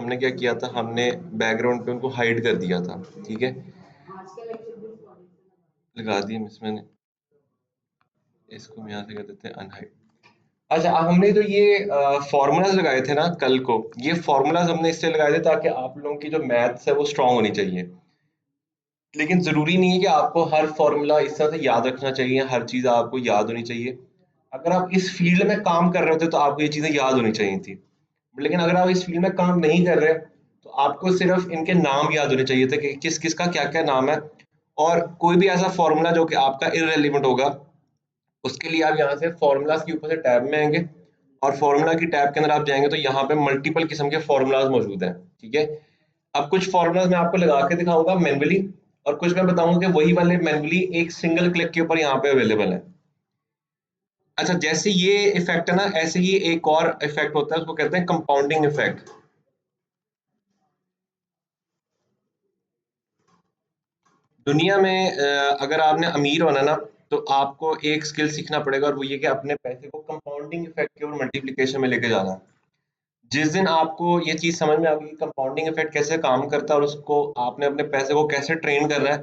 हमने क्या किया था, हमने बैकग्राउंड पे उनको हाइड कर दिया था, ठीक है, लगा दिए मिस मैंने, इसको हम यहाँ से कर देते हैं अनहाइड। अच्छा, हमने जो ये फॉर्मूलाज लगाए थे ना कल को, ये फॉर्मूलाज हमने इससे लगाए थे ताकि आप लोगों की जो मैथ्स है वो स्ट्रांग होनी चाहिए। लेकिन जरूरी नहीं है कि आपको हर फॉर्मूला इस तरह से याद रखना चाहिए, हर चीज आपको याद होनी चाहिए। अगर आप इस फील्ड में काम कर रहे होते तो आपको ये चीजें याद होनी चाहिए थी, लेकिन अगर आप इस फील्ड में काम नहीं कर रहे तो आपको सिर्फ इनके नाम याद होने चाहिए थे कि किस किस का क्या क्या नाम है। और कोई भी ऐसा फॉर्मूला जो कि आपका इररेलेवेंट होगा, उसके लिए आप यहाँ से फॉर्मूलाज के ऊपर से टैब में आएंगे, और फॉर्मूला की टैब के अंदर आप जाएंगे तो यहाँ पे मल्टीपल किस्म के फॉर्मूलाज मौजूद हैं, ठीक है। अब कुछ फॉर्मूलाज मैं आपको लगा के दिखाऊंगा मैनुअली, और कुछ मैं बताऊंगा कि वही वाले मैनुअली एक सिंगल क्लिक के ऊपर यहाँ पे अवेलेबल है। अच्छा, जैसे ये इफेक्ट है ना, ऐसे ही एक और इफेक्ट होता है, उसको कहते हैं कंपाउंडिंग इफेक्ट। दुनिया में अगर आपने अमीर होना ना, तो आपको एक स्किल सीखना पड़ेगा, और वो ये कि अपने पैसे को कंपाउंडिंग इफेक्ट के और मल्टीप्लिकेशन में लेके जाना। जिस दिन आपको ये चीज समझ में आ गई कि कंपाउंडिंग इफेक्ट कैसे काम करता है, और उसको आपने अपने पैसे को कैसे ट्रेन करना है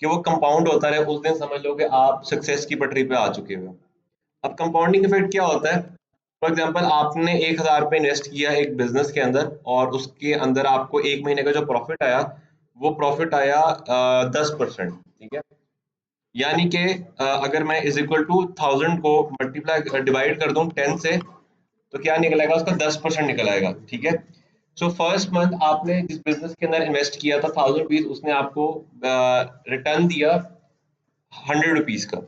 कि वो कंपाउंड होता रहे, उस दिन समझ लो कि आप सक्सेस की पटरी पे आ चुके हो। अब कंपाउंडिंग इफेक्ट क्या होता है? फॉर एग्जाम्पल, आपने 1,000 रुपये इन्वेस्ट किया एक बिजनेस के अंदर, और उसके अंदर आपको एक महीने का जो प्रॉफिट आया, वो प्रॉफिट आया 10%, ठीक है। यानी कि अगर मैं इज इक्वल टू 1000 को मल्टीप्लाई डिवाइड कर दूं 10 से, तो क्या निकल आएगा? उसका 10% निकल आएगा, ठीक है। सो फर्स्ट मंथ आपने जिस बिजनेस के अंदर इन्वेस्ट किया था 1000 रुपीज, उसने आपको रिटर्न दिया 100 रुपीज का।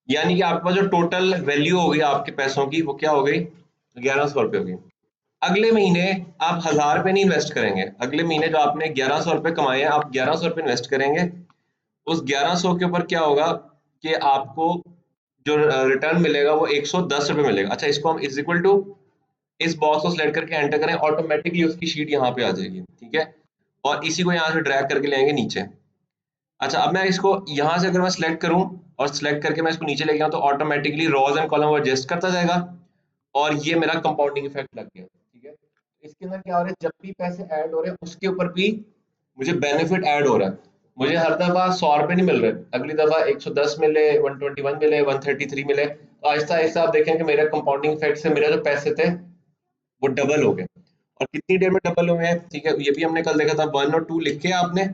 यानी कि आपके पास जो टोटल वैल्यू हो गई आपके पैसों की, वो क्या हो गई? 1100 रुपये हो गई। अगले महीने आप 1000 रुपये नहीं इन्वेस्ट करेंगे, अगले महीने जो आपने 1100 रुपये कमाए हैं, आप 1100 रुपये इन्वेस्ट करेंगे। उस 1100 के ऊपर क्या होगा कि आपको जो रिटर्न मिलेगा वो 110 रुपये मिलेगा। अच्छा, इसको हम इज इक्वल टू, इस बॉक्स को सिलेक्ट करके एंटर करें, ऑटोमेटिकली उसकी शीट यहाँ पे आ जाएगी, ठीक है। और इसी को यहाँ से ड्रैग करके ले आएंगे नीचे। अच्छा, अब मैं इसको यहाँ से अगर मैं सिलेक्ट करूँ और सिलेक्ट करके मैं इसको नीचे ले गया तो ऑटोमेटिकली रॉज एंड कॉलम वो एडजस्ट करता जाएगा, और ये मेरा कंपाउंडिंग इफेक्ट लग गया, ठीक है। इसके अंदर क्या हो रहा है, जब भी पैसे ऐड हो रहे हैं उसके ऊपर भी मुझे बेनिफिट ऐड हो रहा है। मुझे हर दफा 100 रुपये नहीं मिल रहे, अगली दफा 110 मिले, 121 मिले, 133 मिले। आहिस्ता आहिस्ता आप देखें कि मेरे कंपाउंडिंग इफेक्ट से मेरे जो पैसे थे वो डबल हो गए। और कितनी देर में डबल हुए हैं, ठीक है, ये भी हमने कल देखा था। 1 और 2 लिख के आपने,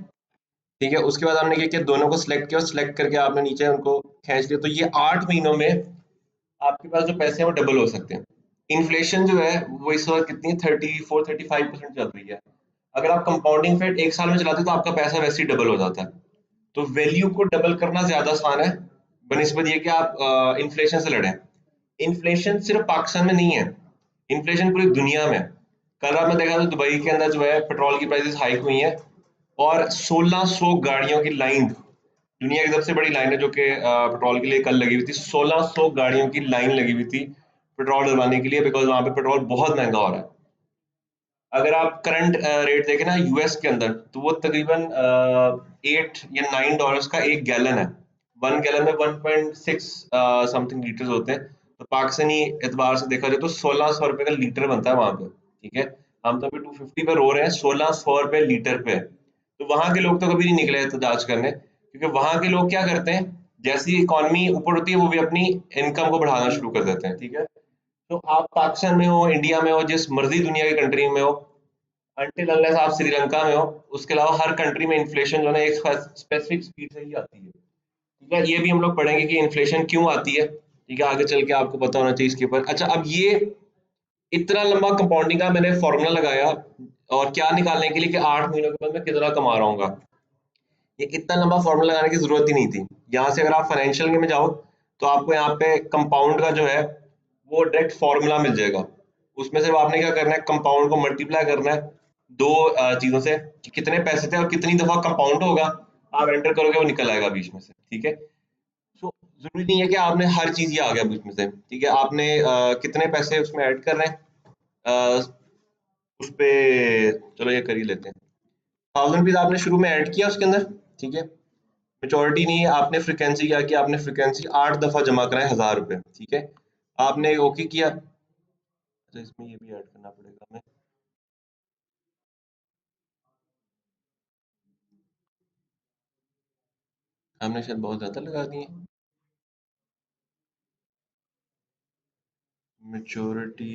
ठीक है, उसके बाद हमने क्या किया, दोनों को सिलेक्ट किया, और सिलेक्ट करके आपने नीचे उनको खींच लिया, तो ये 8 महीनों में आपके पास जो पैसे हैं वो डबल हो सकते हैं। इन्फ्लेशन जो है वो इस वक्त कितनी 34-35% चल रही है। अगर आप कंपाउंडिंग इफेक्ट 1 साल में चलाते तो आपका पैसा वैसे ही डबल हो जाता है। तो वैल्यू को डबल करना ज्यादा आसान है बनिस्बत ये कि आप इन्फ्लेशन से लड़ें। इन्फ्लेशन सिर्फ पाकिस्तान में नहीं है, इन्फ्लेशन पूरी दुनिया में है। कल रात में देखा तो दुबई के अंदर जो है पेट्रोल की प्राइसेस हाइक हुई हैं, और 1600 गाड़ियों की लाइन, दुनिया की सबसे बड़ी लाइन है जो कि पेट्रोल के लिए कल लगी हुई थी। 1600 गाड़ियों की लाइन लगी हुई थी पेट्रोल डलवाने के लिए, बिकॉज वहां पे पेट्रोल बहुत महंगा हो रहा है। अगर आप करंट रेट देखें ना यूएस के अंदर, तो वो तकरीबन 8 या 9 डॉलर्स का एक गैलन है। 1 गैलन में 1.6 समथिंग लीटर्स होते हैं। तो पाकिस्तानी एतबार से देखा जाए तो 1600 रुपये का लीटर बनता है वहां पे, ठीक है। हम तो अभी 250 पे रो रहे हैं, 1600 रुपये लीटर पे। तो वहां के लोग तो कभी नहीं निकले एहतजाज करने, क्योंकि वहां के लोग क्या करते हैं, जैसी इकोनॉमी ऊपर होती है वो भी अपनी इनकम को बढ़ाना शुरू कर देते हैं, ठीक है। तो आप पाकिस्तान में हो, इंडिया में हो, जिस मर्जी दुनिया की कंट्री में हो, अनटिल अनलेस आप श्रीलंका में हो, उसके अलावा हर कंट्री में इन्फ्लेशन जो है ना एक स्पेसिफिक स्पीड से ही आती है, ठीक है। ये भी हम लोग पढ़ेंगे कि इन्फ्लेशन क्यों आती है, ठीक है, आगे चल के आपको पता होना चाहिए इसके ऊपर। अच्छा, अब ये इतना लंबा कंपाउंडिंग का मैंने फॉर्मूला लगाया, और क्या निकालने के लिए कि 8 महीनों के बाद मैं कितना कमा रहा हूँ। ये इतना लंबा फॉर्मूला लगाने की जरूरत ही नहीं थी। यहाँ से अगर आप फाइनेंशियल में जाओ तो आपको यहाँ पे कंपाउंड का जो है वो डायरेक्ट फॉर्मूला मिल जाएगा। उसमें से आपने क्या करना है, कंपाउंड को मल्टीप्लाई करना है दो चीजों से, कि कितने पैसे थे और कितनी दफा कंपाउंड होगा, आप एंटर करोगे वो निकल आएगा बीच में से, ठीक है। सो जरूरी नहीं है कि आपने हर चीज ये आ गया बीच में से, ठीक है। आपने कितने पैसे उसमें ऐड कर रहे हैं, उस पे चलो ये कर ही लेते हैं। 1000 रुपीज आपने शुरू में ऐड किया उसके अंदर, ठीक है। मेचोरिटी नहीं है, आपने फ्रिक्वेंसी क्या किया, आपने फ्रिक्वेंसी 8 दफा जमा कराए 1000 रुपए, ठीक है। आपने ओके किया। अच्छा, इसमें ये भी ऐड करना पड़ेगा हमें। हमने शायद बहुत ज्यादा लगा दिए। मेच्योरिटी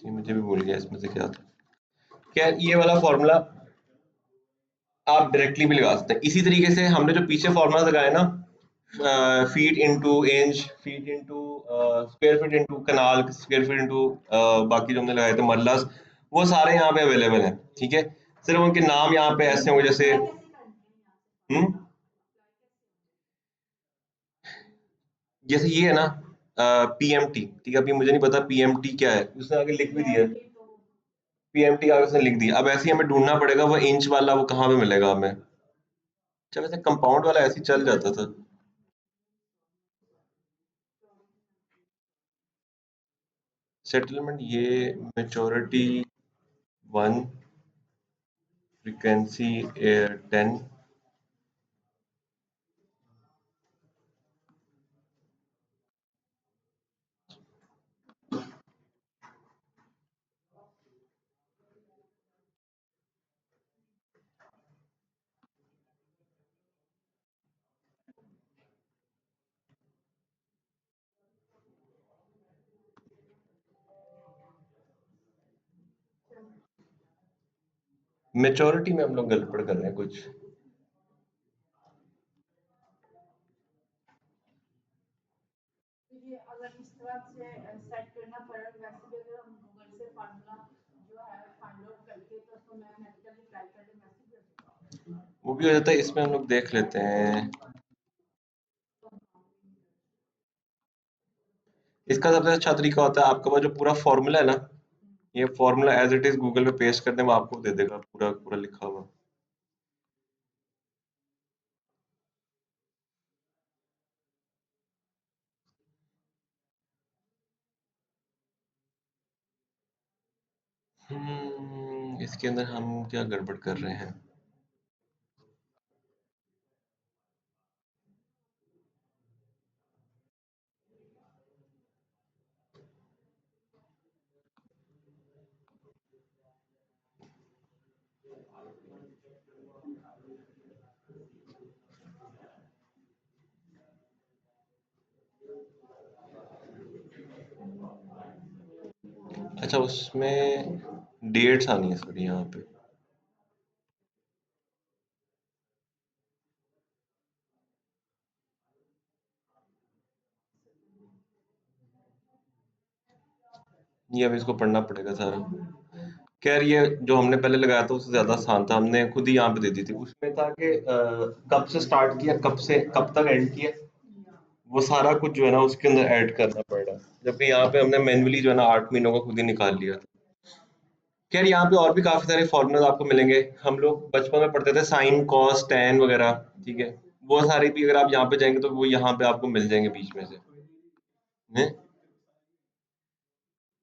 मुझे भी भूल गया इसमें से क्या था। खैर ये वाला फॉर्मूला आप डायरेक्टली भी लगा सकते हैं। इसी तरीके से हमने जो पीछे फॉर्मूला लगाया ना, feet into inch, feet into square feet into kanal, square feet into बाकी जो हमने लगाए थे मरलास, वो सारे यहाँ पे अवेलेबल हैं। ठीक है, सिर्फ उनके नाम यहाँ पे ऐसे होंगे जैसे जैसे ये है ना पीएमटी। ठीक है, अभी मुझे नहीं पता पीएमटी क्या है, उसने आगे लिख भी दिया है पीएमटी, आगे उसने लिख दिया। अब ऐसे ही हमें ढूंढना पड़ेगा वो इंच वाला, वो कहाँ पे मिलेगा हमें। अच्छा वैसे कंपाउंड वाला ऐसे ही चल जाता था। सेटलमेंट ये मेच्योरिटी 1, फ्रीक्वेंसी 10। मेच्योरिटी में हम लोग गड़बड़ कर रहे हैं कुछ। वो भी हो जाता है, इसमें हम लोग देख लेते हैं। इसका सबसे अच्छा तरीका होता है, आपके पास जो पूरा फॉर्मूला है ना, ये formula as it is Google पे पेस्ट कर दें, वो आपको दे देगा पूरा पूरा लिखा हुआ। इसके अंदर हम क्या गड़बड़ कर रहे हैं। अच्छा उसमें डेट्स आनी है सॉरी यहाँ पे। ये अब इसको पढ़ना पड़ेगा सारा। खैर ये जो हमने पहले लगाया था उससे ज्यादा आसान था, हमने खुद ही यहाँ पे दे दी थी। उसमें था कि कब से स्टार्ट किया, कब से कब तक एंड किया, वो सारा कुछ जो है ना उसके अंदर ऐड करना पड़ रहा है। जबकि यहाँ पे हमने मैन्युअली जो है ना 8 महीनों का खुद ही निकाल लिया था। खैर यहाँ पे और भी काफी सारे फॉर्मूलाज आपको मिलेंगे। हम लोग बचपन में पढ़ते थे साइन कॉस टैन वगैरह। ठीक है, वो सारे भी अगर आप यहाँ पे जाएंगे तो वो यहाँ पे आपको मिल जाएंगे बीच में से। हैं?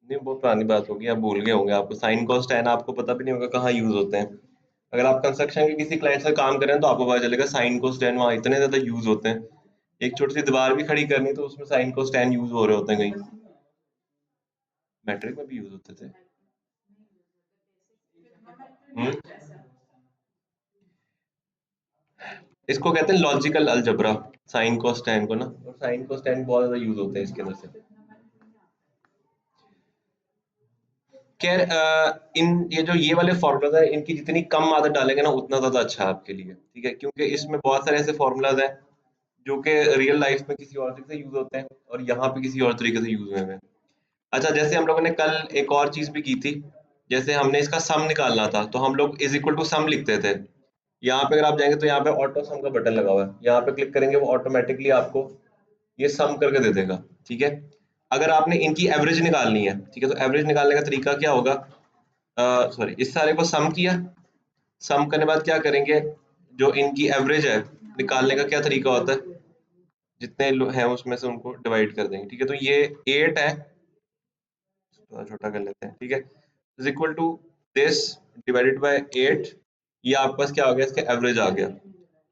नहीं बहुत पुरानी बात होगी, आप भूल गए होंगे। आपको साइन कॉस टैन आपको पता भी नहीं होगा कहाँ यूज होते हैं। अगर आप कंस्ट्रक्शन के किसी क्लाइंट से काम कर रहे हैं तो आपको पता चलेगा साइन कॉस टैन वहाँ इतने ज्यादा यूज होते हैं। एक छोटी सी दीवार भी खड़ी करनी तो उसमें साइन कॉस टैन यूज हो रहे होते हैं कहीं। मैट्रिक में भी यूज होते थे। हम्म, इसको कहते हैं logical algebra, sine cos tan को ना। और साइन कॉस टैन बहुत ज्यादा यूज होते हैं इसके अंदर से। खैर इन ये जो ये वाले फॉर्मूलाज हैं, इनकी जितनी कम आदत डालेंगे ना उतना ज्यादा अच्छा है आपके लिए। ठीक है, क्योंकि इसमें बहुत सारे ऐसे फॉर्मूलाज हैं जो कि रियल लाइफ में किसी और तरीके से यूज होते हैं और यहाँ पे किसी और तरीके से यूज हुए हैं। अच्छा जैसे हम लोगों ने कल एक और चीज भी की थी, जैसे हमने इसका सम निकालना था तो हम लोग इज इक्वल टू सम लिखते थे। यहाँ पे अगर आप जाएंगे तो यहाँ पे ऑटो सम का बटन लगा हुआ है, यहाँ पे क्लिक करेंगे वो ऑटोमेटिकली आपको ये सम करके दे देगा। ठीक है, अगर आपने इनकी एवरेज निकालनी है, ठीक है, तो एवरेज निकालने का तरीका क्या होगा, सॉरी इस सारे को सम किया, सम करने के बाद क्या करेंगे, जो इनकी एवरेज है निकालने का क्या तरीका होता है, जितने हैं उसमें से उनको डिवाइड कर देंगे। ठीक है, तो ये 8 है, थोड़ा छोटा कर लेते हैं। ठीक है, is equal to this divided by 8। ये आपके पास क्या हो गया, इसका एवरेज आ गया।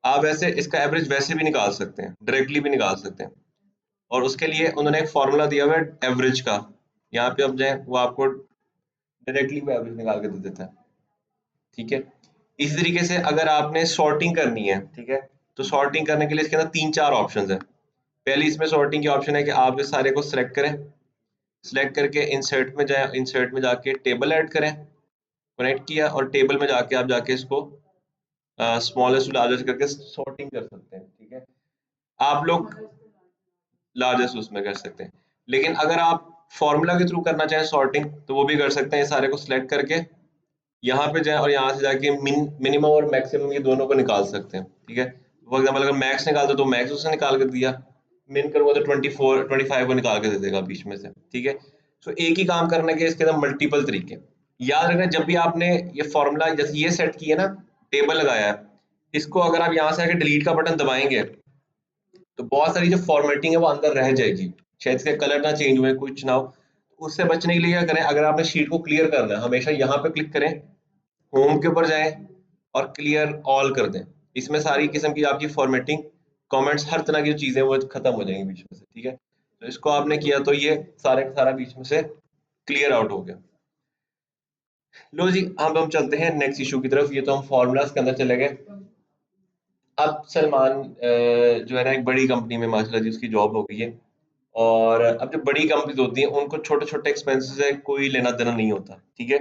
आप वैसे इसका एवरेज वैसे भी निकाल सकते हैं, डायरेक्टली भी निकाल सकते हैं। और उसके लिए उन्होंने एक फॉर्मूला दिया हुआ है एवरेज का, यहाँ पे अब जाए वो आपको डायरेक्टली वो एवरेज निकाल के दे देता है। ठीक है, इसी तरीके से अगर आपने सॉर्टिंग करनी है, ठीक है, तो सॉर्टिंग करने के लिए इसके अंदर 3-4 ऑप्शंस है। पहली इसमें सॉर्टिंग की ऑप्शन है कि आप इस सारे को सिलेक्ट करें, सिलेक्ट करके इंसर्ट में जाए, इंसर्ट में जाके टेबल ऐड करें, कनेक्ट किया और टेबल में जाके आप जाके इसको स्मॉलेस्ट टू लार्जेस्ट करके सॉर्टिंग कर सकते हैं। ठीक है, आप लोग लार्जेस्ट उसमें कर सकते हैं, लेकिन अगर आप फॉर्मूला के थ्रू करना चाहें सॉर्टिंग तो वो भी कर सकते हैं। सारे को सिलेक्ट करके यहाँ पे जाएं और यहाँ से जाके मिनिमम और मैक्सिमम ये दोनों को निकाल सकते हैं। ठीक है, फॉर एग्जाम्पल अगर मैक्स निकालते तो मैक्स उसने निकाल कर दिया, मिन करूँगा तो 24-25 को निकाल के दे देगा बीच में से। ठीक है, सो एक ही काम करने के इसके अंदर मल्टीपल तरीके। याद रखना जब भी आपने ये फॉर्मूला जैसे ये सेट किया ना, टेबल लगाया है, इसको अगर आप यहाँ से आके डिलीट का बटन दबाएंगे तो बहुत सारी जो फॉर्मेटिंग है वो अंदर रह जाएगी, शायद इसके कलर ना चेंज हुए, कुछ ना हो। उससे बचने के लिए क्या करें, अगर आपने शीट को क्लियर करना है हमेशा यहाँ पे क्लिक करें, होम के ऊपर जाएं और क्लियर ऑल कर दें। इसमें सारी किस्म की आपकी फॉर्मेटिंग, कमेंट्स, हर तरह की जो चीजें वो खत्म हो जाएंगी बीच में से। ठीक है, तो इसको आपने किया तो ये सारे का सारा बीच में से क्लियर आउट हो गया। लो जी, अब हम चलते हैं नेक्स्ट इशू की तरफ। ये तो हम फॉर्मूलाज के अंदर चले गए। अब सलमान जो है ना एक बड़ी कंपनी में माशाल्लाह जी उसकी जॉब हो गई है, और अब जो बड़ी कंपनीज होती हैं उनको छोटे छोटे एक्सपेंसेस से कोई लेना देना नहीं होता। ठीक है,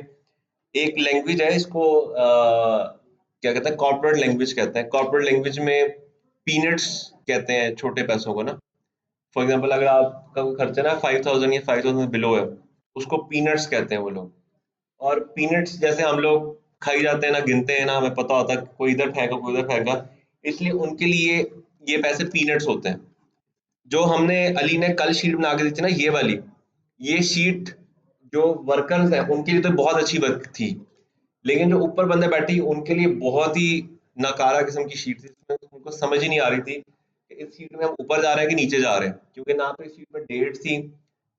एक लैंग्वेज है इसको क्या कहते हैं, कॉर्पोरेट लैंग्वेज कहते हैं। कॉर्पोरेट लैंग्वेज में पीनट्स कहते हैं छोटे पैसों को ना। फॉर एग्जांपल अगर आपका कोई खर्चा ना 5000 या 5000 बिलो है, उसको पीनट्स कहते हैं वो लोग। और पीनट्स जैसे हम लोग खाई जाते हैं ना, गिनते हैं ना, हमें पता होता है कोई इधर फेंका कोई उधर फेंका, इसलिए उनके लिए ये पैसे पीनट्स होते हैं। जो हमने अली ने कल शीट बना के दी थी ना, ये वाली, ये शीट जो वर्कर्स हैं उनके लिए तो बहुत अच्छी वर्क थी, लेकिन जो ऊपर बंदे बैठे उनके लिए बहुत ही नकारा किस्म की शीट थी। इसमें उनको समझ ही नहीं आ रही थी कि इस शीट में हम ऊपर जा रहे हैं कि नीचे जा रहे हैं, क्योंकि ना तो इस शीट में डेट थी,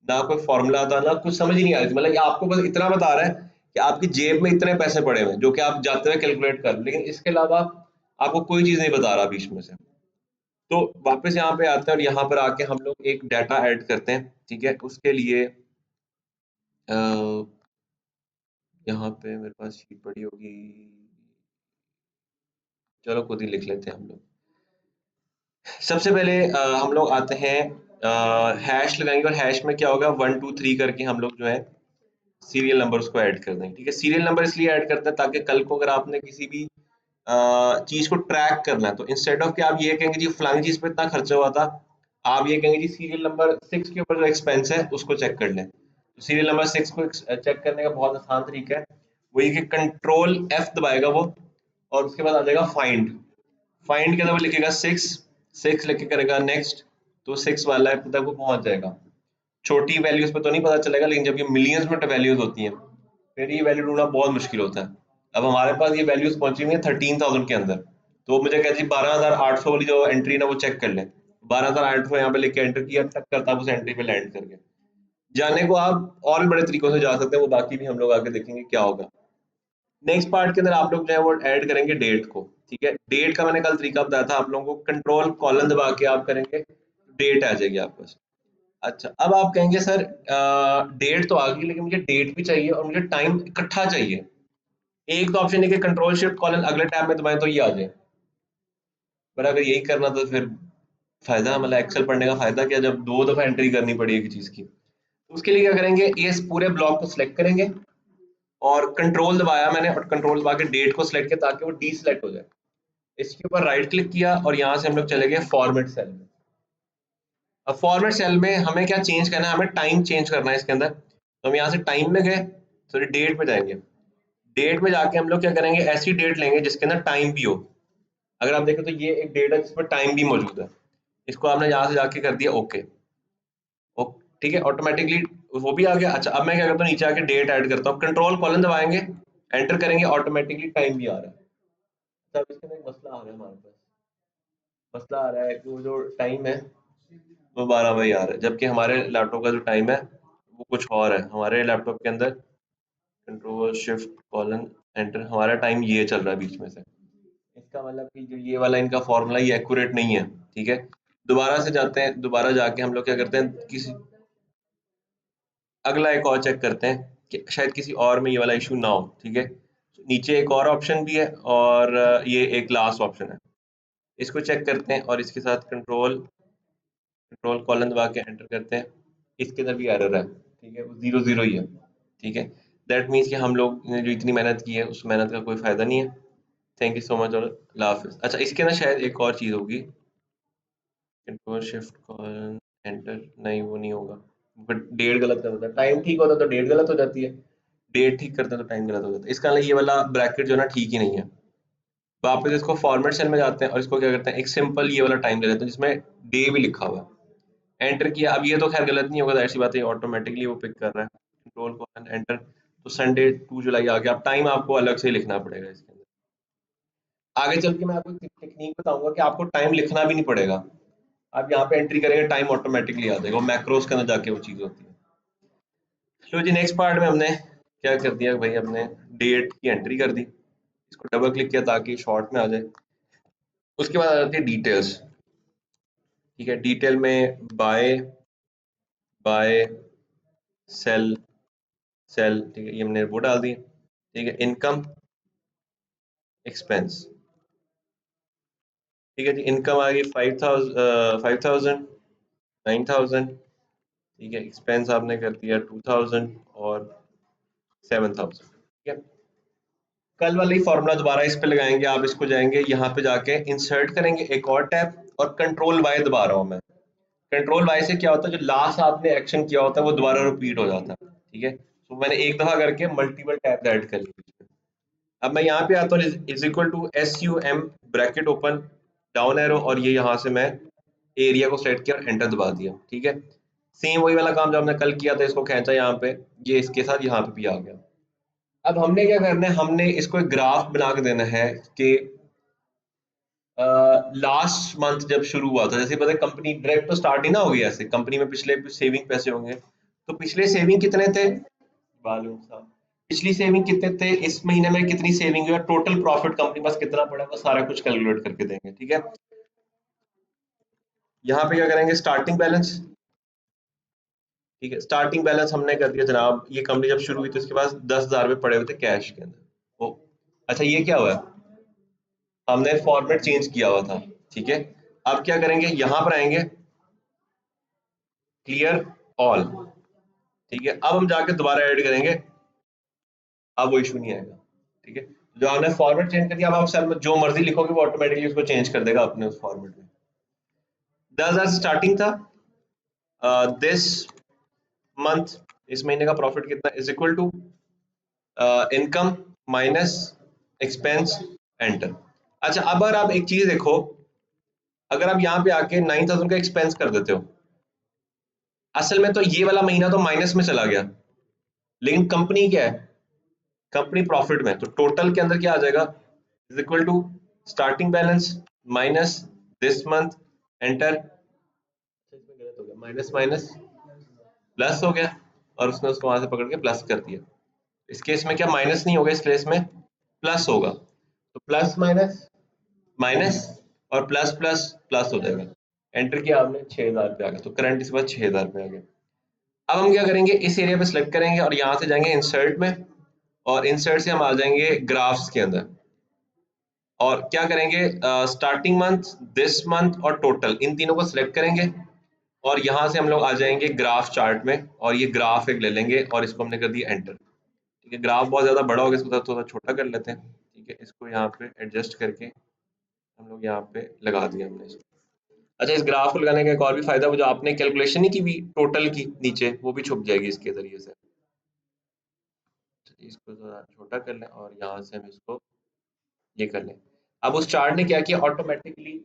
ना कोई फॉर्मूला था, ना कुछ समझ ही नहीं आ रही थी। मतलब ये आपको बस इतना बता रहा है कि आपकी जेब में इतने पैसे पड़े हुए हैं जो कि आप जाते हुए कैलकुलेट कर, लेकिन इसके अलावा आपको कोई चीज नहीं बता रहा बीच में से। तो वापस यहाँ पे आते हैं और यहाँ पर आके हम लोग एक डाटा ऐड करते हैं। ठीक है, उसके लिए यहाँ पे मेरे पास शीट पड़ी होगी, चलो खुद ही लिख लेते हैं हम लोग। सबसे पहले हम लोग आते हैं, हैश लगाएंगे, और हैश में क्या होगा 1 2 3 करके हम लोग जो है सीरियल नंबर उसको ऐड कर देंगे। ठीक है, सीरियल नंबर इसलिए ऐड करते हैं ताकि कल को अगर आपने किसी भी चीज को ट्रैक करना है तो इंस्टेड ऑफ कि आप ये कहेंगे जी फलानी चीज पे इतना खर्चा हुआ था, आप ये कहेंगे जी सीरियल नंबर 6 के ऊपर जो एक्सपेंस है उसको चेक कर लें। तो सीरियल नंबर 6 को चेक करने का बहुत आसान तरीका है, वो ये कि कंट्रोल F दबाएगा वो, और उसके बाद आ जाएगा फाइंड। फाइंड के अंदर वो लिखेगा 6, 6 लिख के करेगा नेक्स्ट, तो 6 वाला है तक वो पहुंच जाएगा। छोटी वैल्यूज पे तो नहीं पता चलेगा, लेकिन जब ये मिलियंस में वैल्यूज होती हैं फिर ये वैल्यू ढूंढना बहुत मुश्किल होता है। अब हमारे पास ये वैल्यूज पहुंची हुई है 13,000 के अंदर, तो मुझे कहती है 12,800 वाली जो एंट्री ना वो चेक कर लें। 12,800 यहाँ पे लिख के एंटर किया, टक करता उस एंट्री पे लैंड कर गया। जाने को आप और भी बड़े तरीकों से जा सकते हैं, वो बाकी भी हम लोग आगे देखेंगे क्या होगा। नेक्स्ट पार्ट के अंदर आप लोग जो है वो ऐड करेंगे डेट को। ठीक है, डेट का मैंने कल तरीका बताया था आप लोगों को, कंट्रोल कॉलन दबा के आप करेंगे, डेट आ जाएगी आपके पास। अच्छा, अब आप कहेंगे सर डेट तो आ गई लेकिन मुझे डेट भी चाहिए और मुझे टाइम इकट्ठा चाहिए। एक तो ऑप्शन है कि कंट्रोल शिफ्ट कॉलन अगले टैब में दबाएं तो ये आ जाए, पर अगर यही करना तो फिर फायदा, मतलब एक्सेल पढ़ने का फायदा क्या जब 2 दफा एंट्री करनी पड़ी एक चीज की। तो उसके लिए क्या करेंगे, इस पूरे ब्लॉक को सिलेक्ट करेंगे और कंट्रोल दबाया मैंने, और कंट्रोल दबा के डेट को सिलेक्ट किया ताकि वो डी सिलेक्ट हो जाए। इसके ऊपर राइट क्लिक किया और यहाँ से हम लोग चले गए फॉर्मेट सेल में। अब फॉर्मेट सेल में हमें क्या चेंज करना है, हमें टाइम चेंज करना है इसके अंदर। तो हम यहाँ से टाइम में गए, सॉरी डेट में जाएंगे। डेट में जाके हम लोग क्या करेंगे, ऐसी डेट लेंगे जिसके अंदर टाइम भी हो। अगर आप देखें तो ये एक डेट है जिसमें टाइम भी मौजूद है, इसको आपने यहाँ से जाके कर दिया ओके। ठीक है, ऑटोमेटिकली वो भी आ गया। अच्छा, अब मैं क्या करता हूँ, नीचे आके डेट ऐड करता हूँ, कंट्रोल कॉलन दबाएंगे, एंटर करेंगे, ऑटोमेटिकली टाइम भी आ रहा है। तब इसके अंदर एक मसला आ रहा है हमारे पास, मसला आ रहा है कि वो जो टाइम है वो 12 बजे आ रहा है, जबकि हमारे लैपटॉप का जो टाइम है वो कुछ और है। हमारे लैपटॉप के अंदर कंट्रोल शिफ्ट कॉलन एंटर, हमारा टाइम ये चल रहा है बीच में से। इसका मतलब कि जो ये वाला इनका फॉर्मूला ये एक्यूरेट नहीं है। ठीक है, दोबारा से जाते हैं, दोबारा जाके हम लोग क्या करते हैं, किसी अगला एक और चेक करते हैं कि शायद किसी और में ये वाला इशू ना हो, ठीक है। नीचे एक और ऑप्शन भी है और ये एक लास्ट ऑप्शन है, इसको चेक करते हैं और इसके साथ कंट्रोल कॉलन दबा के एंटर करते हैं। इसके अंदर भी एरर है, ठीक है, वो 0 ही है, ठीक है। दैट मीन्स कि हम लोग ने जो इतनी मेहनत की है उस मेहनत का कोई फायदा नहीं है। थैंक यू सो मच और अल्लाह हाफिज। अच्छा, इसके अंदर शायद एक और चीज़ होगी, कंट्रोल शिफ्ट कॉलन एंटर, नहीं वो नहीं होगा, बट डेट गलत कर देता है। टाइम ठीक होता तो डेट गलत हो जाती है, डेट ठीक करते हैं तो टाइम गलत हो जाता है। इसका मतलब ये वाला ब्रैकेट जो है ना ठीक ही नहीं है। वापस इसको फॉर्मेट सेल में जाते हैं और इसको क्या करते हैं, एक सिंपल ये वाला टाइम ले लेते हैं जिसमें डे भी लिखा हुआ है, एंटर किया। अब ये तो खैर गलत नहीं होगा, ऐसी बात है, ऑटोमेटिकली वो पिक कर रहा है। कंट्रोल कॉलन एंटर, तो संडे 2 जुलाई आ गया। अब टाइम आपको अलग से लिखना पड़ेगा इसके अंदर। आगे चल के मैं आपको एक टेक्निक बताऊंगा कि आपको टाइम लिखना भी नहीं पड़ेगा, आप यहाँ पे एंट्री करेंगे टाइम ऑटोमेटिकली आ जाएगा, वो मैक्रोस के अंदर जाके वो चीज़ होती है। चलो जी, नेक्स्ट पार्ट में हमने क्या कर दिया भाई, हमने डेट की एंट्री कर दी, इसको डबल क्लिक किया ताकि शॉर्ट में आ जाए। उसके बाद आ जाती है डिटेल्स, ठीक है। डिटेल में बाय बाय सेल सेल, ठीक है, ये हमने वो डाल दी, ठीक है। इनकम एक्सपेंस, ठीक है जी। इनकम आ गई 5,000 9,000, ठीक है। एक्सपेंस आपने कर दिया 2,000 और 7,000, ठीक है। कल वाला ही फॉर्मूला दोबारा इस पे लगाएंगे, आप इसको जाएंगे यहाँ पे जाके इंसर्ट करेंगे एक और टैब और कंट्रोल वाई दबा रहा हूँ मैं। कंट्रोल वाई से क्या होता है, जो लास्ट आपने एक्शन किया होता है वो दोबारा रिपीट हो जाता है, ठीक है। तो मैंने एक दफा करके मल्टीपल टैब ऐड कर लिए। अब मैं यहाँ पे आता हूँ, is equal to SUM bracket open down arrow, और ये यहाँ से मैं एरिया को सेलेक्ट किया और एंटर दबा दिया, ठीक है। सेम वही वाला काम जो हमने कल किया था, इसको खींचा यहाँ पे, ये इसके साथ यहाँ पे भी आ गया। अब हमने क्या करना है, हमने इसको एक ग्राफ बना के देना है कि लास्ट मंथ जब शुरू हुआ था, जैसे पता है कंपनी डायरेक्ट तो स्टार्ट ही ना होगी, ऐसे कंपनी में पिछले सेविंग पैसे होंगे, तो पिछले सेविंग कितने थे, वालेकुम सलाम, पिछली सेविंग कितने थे, इस महीने में कितनी सेविंग हुई, टोटल प्रॉफिट कंपनी पास कितना पड़ा, वो सारा कुछ कैलकुलेट करके देंगे, ठीक है। यहाँ पे क्या करेंगे, स्टार्टिंग बैलेंस, ठीक है। स्टार्टिंग बैलेंस हमने कर दिया जनाब, ये कंपनी जब शुरू हुई तो इसके पास 10,000 रुपए पड़े हुए थे कैश के अंदर। ओ अच्छा, ये क्या हुआ है, हमने फॉर्मेट चेंज किया हुआ था, ठीक है। अब क्या करेंगे, यहाँ पर आएंगे, क्लियर ऑल, ठीक है। अब हम जाके दोबारा ऐड करेंगे, अब वो इशू नहीं आएगा, ठीक है। जो आपने फॉर्मेट चेंज कर दिया, अब आप सेल में जो मर्जी लिखोगे वो ऑटोमेटिकली उसको चेंज कर देगा अपने उस फॉर्मेट में। 10,000 स्टार्टिंग था, दिस मंथ, इस महीने का प्रॉफिट कितना, is equal to income minus expense, enter. अच्छा, अब अगर आप एक चीज देखो, अगर आप यहाँ पे आके 9,000 का एक्सपेंस कर देते हो, असल में तो ये वाला महीना तो माइनस में चला गया, लेकिन कंपनी क्या है, कंपनी प्रॉफिट में, तो टोटल के अंदर क्या आ जाएगा, is equal to starting balance minus this month, enter. इसमें गलत हो गया, माइनस माइनस प्लस हो गया, और उसने उसको वहां से पकड़ के प्लस कर दिया। इस केस में क्या माइनस नहीं होगा, इस केस में प्लस होगा, तो प्लस माइनस माइनस और प्लस प्लस प्लस हो जाएगा। एंटर किया आपने, 6,000 रुपये आ गया, तो करंट इसके बाद 6,000 रुपये आ गया। अब हम क्या करेंगे, इस एरिया पे सिलेक्ट करेंगे और यहाँ से जाएंगे इंसर्ट में, और इंसर्ट से हम आ जाएंगे ग्राफ्स के अंदर, और क्या करेंगे, स्टार्टिंग मंथ, दिस मंथ और टोटल, इन तीनों को सिलेक्ट करेंगे, और यहाँ से हम लोग आ जाएंगे ग्राफ चार्ट में, और ये ग्राफ एक ले लेंगे और इसको हमने कर दिया एंटर, ठीक है। ग्राफ बहुत ज्यादा बड़ा हो गया, इसको थोड़ा छोटा कर लेते हैं, ठीक है। इसको यहाँ पे एडजस्ट करके हम लोग यहाँ पे लगा दिया हमने इसको। अच्छा, इस ग्राफ को लगाने का एक और भी फायदा, वो जो आपने कैलकुलेशन नहीं की भी टोटल की नीचे, वो भी छुप जाएगी इसके जरिए से। चलिए, इसको थोड़ा छोटा कर लें और यहाँ से हम इसको ये कर लें। अब उस चार्ट ने क्या किया, ऑटोमेटिकली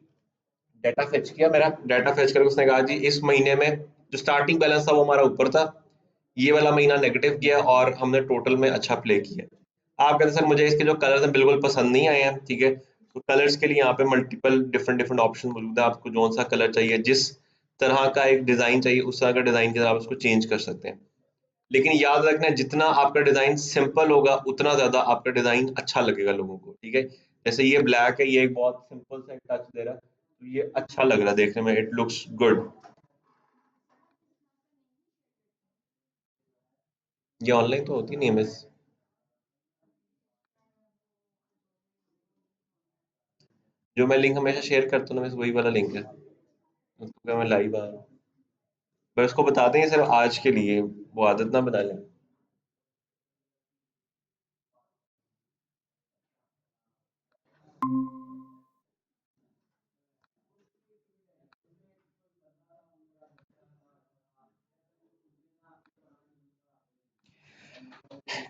डाटा फेच किया, मेरा डाटा फेच करके उसने कहा जी इस महीने में जो स्टार्टिंग बैलेंस था वो हमारा ऊपर था, ये वाला महीना नेगेटिव किया और हमने टोटल में अच्छा प्ले किया। आप कहते हैं सर मुझे इसके जो कलर्स हैं बिल्कुल पसंद नहीं आए हैं, ठीक है। तो कलर्स के लिए यहाँ पे मल्टीपल डिफरेंट डिफरेंट ऑप्शन मौजूद है, आपको कौन सा कलर चाहिए, जिस तरह का एक डिजाइन चाहिए उस तरह का डिजाइन के अंदर आप उसको चेंज कर सकते हैं। लेकिन याद रखना, जितना आपका डिजाइन सिंपल होगा उतना ज्यादा आपका डिजाइन अच्छा लगेगा लोगों को, ठीक है। जैसे ये ब्लैक है, ये एक बहुत सिंपल सा टच दे रहा है, तो ये अच्छा लग रहा है देखने में, इट लुक्स गुड। ये ऑनलाइन तो होती नहीं है मिस। जो मैं लिंक हमेशा शेयर करता हूँ ना मिस, वही वाला लिंक है। उसको क्या मैं लाइव आ रहा हूँ। पर उसको बता दें सिर्फ आज के लिए, वो आदत ना बना लें।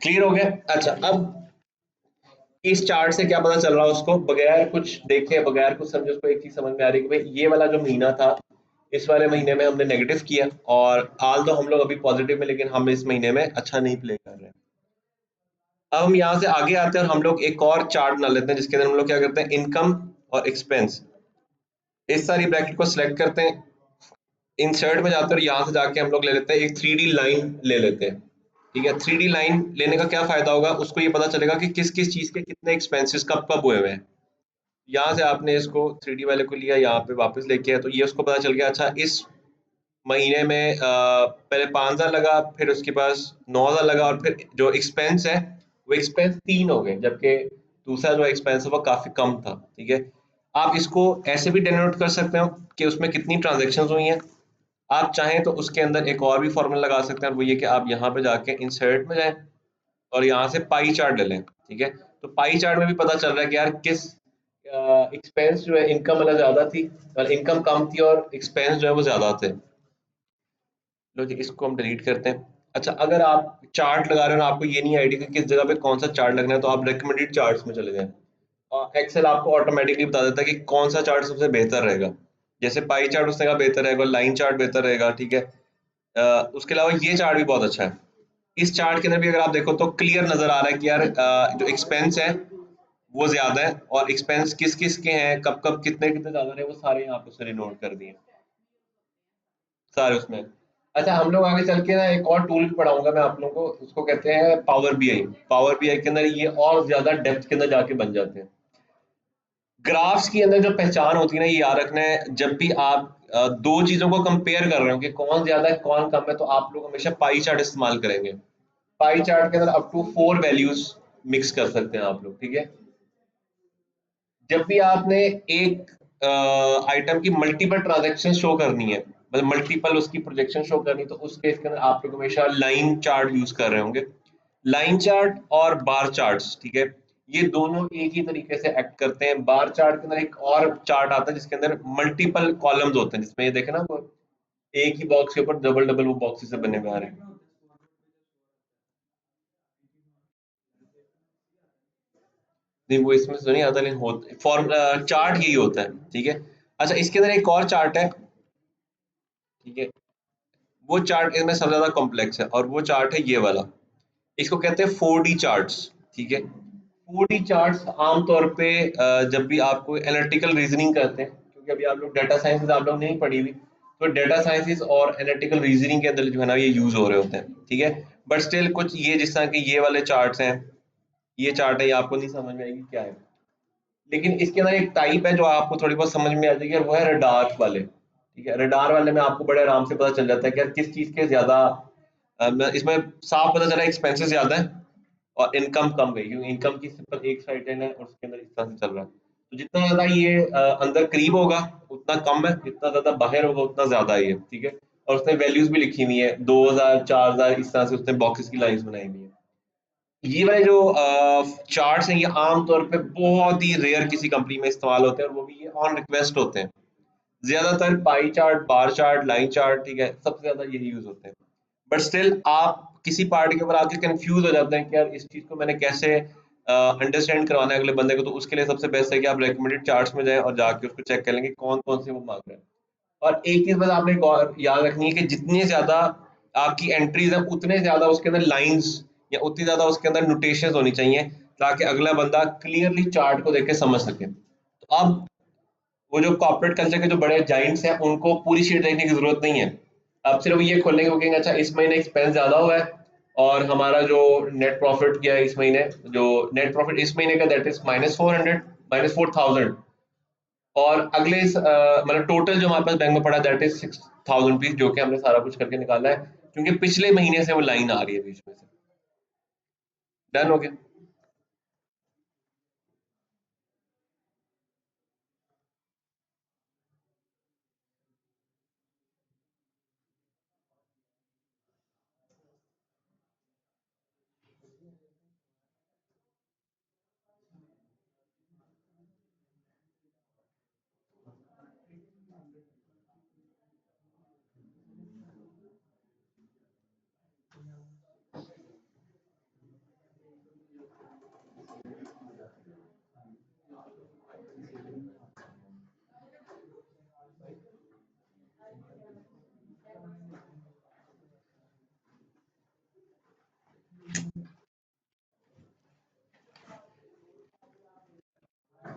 क्लियर हो गया? अच्छा, अब इस चार्ट से क्या पता चल रहा है उसको, बगैर कुछ देखे बगैर कुछ समझे उसको एक चीज समझ में आ रही है कि भाई ये वाला जो महीना था, इस वाले महीने में हमने नेगेटिव किया, और आल तो हम लोग अभी पॉजिटिव में, लेकिन हम इस महीने में अच्छा नहीं प्ले कर रहे हैं। अब हम यहाँ से आगे आते हैं और हम लोग एक और चार्ट बना लेते हैं जिसके अंदर हम लोग क्या करते हैं, इनकम और एक्सपेंस, इस सारी ब्रैकेट को सिलेक्ट करते हैं, इंसर्ट में जाते हैं और यहाँ से जाके हम लोग ले लेते हैं एक 3D लाइन ले लेते हैं। ठीक है, 3D लाइन लेने का क्या फायदा होगा, उसको ये पता चलेगा कि किस किस चीज के कितने एक्सपेंसेस कब कब हुए हुए हैं। यहाँ से आपने इसको 3D वाले को लिया, यहाँ पे वापस लेके आया, तो ये उसको पता चल गया अच्छा इस महीने में पहले 5,000 लगा, फिर उसके पास 9,000 लगा, और फिर जो एक्सपेंस है वो एक्सपेंस 3 हो गए, जबकि दूसरा जो एक्सपेंस है वो काफी कम था। ठीक है, आप इसको ऐसे भी डिनोट कर सकते हो कि उसमें कितनी ट्रांजेक्शन हुई हैं। आप चाहें तो उसके अंदर एक और भी फॉर्मूला लगा सकते हैं, वो ये कि आप यहाँ पे जाके इंसर्ट में जाएं और यहाँ से पाई चार्ट ले लें। ठीक है, तो पाई चार्ट में भी पता चल रहा है कि यार किस एक्सपेंस जो है, इनकम वाला ज्यादा थी और इनकम कम थी, और एक्सपेंस जो है वो ज्यादा थे। लो जी, इसको हम डिलीट करते हैं। अच्छा, अगर आप चार्ट लगा रहे हो ना, आपको ये नहीं आइडिया कि किस जगह पे कौन सा चार्ट लगना है, तो आप रिकमेंडेड चार्ट्स में चले जाएं। एक्सेल आपको ऑटोमेटिकली बता देता है कि कौन सा चार्ट सबसे बेहतर रहेगा। जैसे पाई चार्ट उसने कहा बेहतर रहेगा, लाइन चार्ट बेहतर रहेगा। ठीक है, उसके अलावा ये चार्ट भी बहुत अच्छा है। इस चार्ट के अंदर भी अगर आप देखो तो क्लियर नजर आ रहा है कि यार जो एक्सपेंस है वो ज्यादा है, और एक्सपेंस किस किस के हैं, कब कब कितने कितने ज्यादा रहे, वो सारे यहाँ पे उसने नोट कर दिए सारे उसमें। अच्छा, हम लोग आगे चल के ना एक और टूल भी पढ़ाऊंगा मैं आप लोगों को, उसको कहते हैं पावर बीआई। पावर बीआई के अंदर ये और ज्यादा डेप्थ के अंदर जाके बन जाते हैं। ग्राफ्स के अंदर जो पहचान होती है ना, ये याद रखना है, जब भी आप दो चीजों को कंपेयर कर रहे हो कि कौन ज्यादा है कौन कम है, तो आप लोग हमेशा पाई चार्ट इस्तेमाल करेंगे। पाई चार्ट के अंदर अप टू 4 वैल्यूज मिक्स कर सकते हैं आप लोग। ठीक है, जब भी आपने एक आइटम की मल्टीपल ट्रांजेक्शन शो करनी है, मतलब मल्टीपल उसकी प्रोजेक्शन शो करनी है, तो उस केस के अंदर आप लोग हमेशा लाइन चार्ट यूज कर रहे होंगे। लाइन चार्ट और बार चार्ट्स, ठीक है, ये दोनों एक ही तरीके से एक्ट करते हैं। बार चार्ट के अंदर एक और चार्ट आता है जिसके अंदर मल्टीपल कॉलम्स होते हैं, जिसमें ये देखे ना, वो एक ही बॉक्स के ऊपर डबल डबल वो बॉक्सेस से बने हुए आ रहे हैं। नहीं, वो इसमें तो नहीं आता, लेकिन फॉर्म चार्ट यही होता है। ठीक है, अच्छा, इसके अंदर एक और चार्ट है। ठीक है, वो चार्ट इसमें सबसे ज्यादा कॉम्प्लेक्स है, और वो चार्ट है ये वाला। इसको कहते हैं 4D चार्ट्स। ठीक है, 4D चार्ट्स आमतौर पे जब भी आपको एनालिटिकल रीजनिंग करते हैं, क्योंकि अभी आप लोग डेटा साइंस आप लोग नहीं पढ़ी हुई, तो डेटा साइंसिस और एनालिटिकल रीजनिंग के अंदर जो है ना, ये यूज हो रहे होते हैं। ठीक है, बट स्टिल कुछ ये जिस तरह के ये वाले चार्ट्स हैं, ये चार्ट है, ये आपको नहीं समझ में आएगी क्या है। लेकिन इसके अंदर एक टाइप है जो आपको थोड़ी बहुत समझ में आ जाएगी, और वो है रडार वाले। ठीक है, रडार वाले में आपको बड़े आराम से पता चल जाता है कि यार किस चीज के ज्यादा इसमें साफ पता चला एक्सपेंसेस ज्यादा है और इनकम कम गई, क्योंकि इनकम की सिर्फ एक साइड है और उसके अंदर इस तरह से चल रहा है। तो जितना ज्यादा ये अंदर करीब होगा उतना कम है, जितना ज्यादा बाहर होगा उतना ज्यादा है ये। ठीक है, और उसने वैल्यूज भी लिखी हुई है, 2,000 4,000 इस तरह से उसने बॉक्सेस की लाइंस बनाई हुई है। ये वाले जो चार्ट्स हैं, ये आमतौर पे बहुत ही रेयर किसी कंपनी में इस्तेमाल होते हैं, और वो भी ये ऑन रिक्वेस्ट होते हैं। ज्यादातर pie chart, bar chart, line chart, ठीक है, सबसे ज्यादा यही यूज होते हैं। बट स्टिल आप किसी पार्ट के ऊपर आके कंफ्यूज हो जाते हैं कि यार इस चीज को मैंने कैसे अंडरस्टैंड करवाना है अगले बंदे को, तो उसके लिए सबसे बेस्ट है कि आप रिकमेंडेड चार्ट्स में जाएं और जाके उसको चेक कर लेंगे कौन कौन से वो मांग रहे हैं। और एक चीज बस आपने याद रखनी है कि जितनी ज्यादा आपकी एंट्रीज है, उतने ज्यादा उसके अंदर लाइंस या उतनी ज्यादा उसके अंदर नोटेशंस होनी चाहिए, ताकि अगला बंदा क्लियरली चार्ट को देख के समझ सके। तो अब वो जो कॉर्पोरेट कल्चर के जो बड़े जाइंट्स हैं, उनको पूरी शीट देखने की जरूरत नहीं है। अब सिर्फ ये खोलेंगे, वो कहेंगे अच्छा इस महीने एक्सपेंस ज्यादा हुआ है, और हमारा जो नेट प्रॉफिट क्या है इस महीने, जो नेट प्रॉफिट इस महीने का, दैट इज -400, -4,000, और अगले मतलब टोटल जो हमारे पास बैंक में पड़ा, दैट इज 6,000 रुपीज, जो कि हमने सारा कुछ करके निकाला है, क्योंकि पिछले महीने से वो लाइन आ रही है बीच में से। डन हो गया।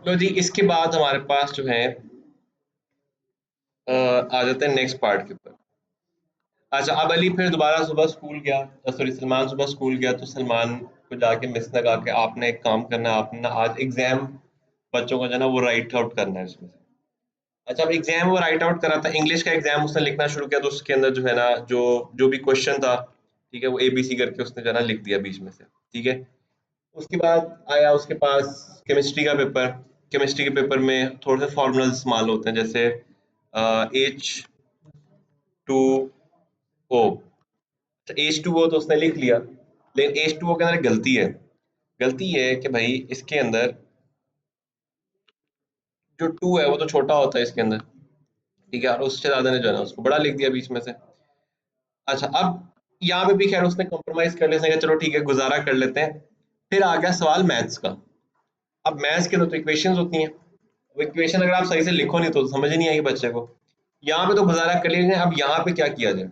लो जी, इसके बाद हमारे पास जो है आ जाते हैं नेक्स्ट पार्ट के ऊपर। अच्छा, अब अली फिर दोबारा सुबह स्कूल गया, सॉरी सलमान सुबह स्कूल गया, तो सलमान को जाके मिस लगा के आपने एक काम करना है, आपने ना आज एग्जाम बच्चों को जो है ना वो राइट आउट करना है इसमें से। अच्छा, अब एग्जाम वो राइट आउट करा था, इंग्लिश का एग्जाम उसने लिखना शुरू किया, तो उसके अंदर जो है ना जो जो भी क्वेश्चन था, ठीक है, वो ABC करके उसने जो है ना लिख दिया बीच में से, ठीक है। उसके बाद आया उसके पास केमिस्ट्री का पेपर। केमिस्ट्री के पेपर में थोड़े से फॉर्मूलाज इस्तेमाल होते हैं, जैसे H2O। H2O तो उसने लिख लिया, लेकिन H2O के अंदर एक गलती है। गलती ये है कि भाई इसके अंदर जो टू है वो तो छोटा होता है इसके अंदर, ठीक है, और उससे ज्यादा ने जो है ना उसको बड़ा लिख दिया बीच में से। अच्छा, अब यहाँ पे भी खैर उसने कॉम्प्रोमाइज कर लिया, उसने कहा चलो ठीक है गुजारा कर लेते हैं। फिर आ गया सवाल मैथ्स का। अब मैथ्स के अंदर तो इक्वेशंस होती हैं, वो इक्वेशन अगर आप सही से लिखो नहीं तो समझ ही नहीं आएगी बच्चे को। यहाँ पे तो गुजारा कर लीजिए, अब यहाँ पे क्या किया जाए।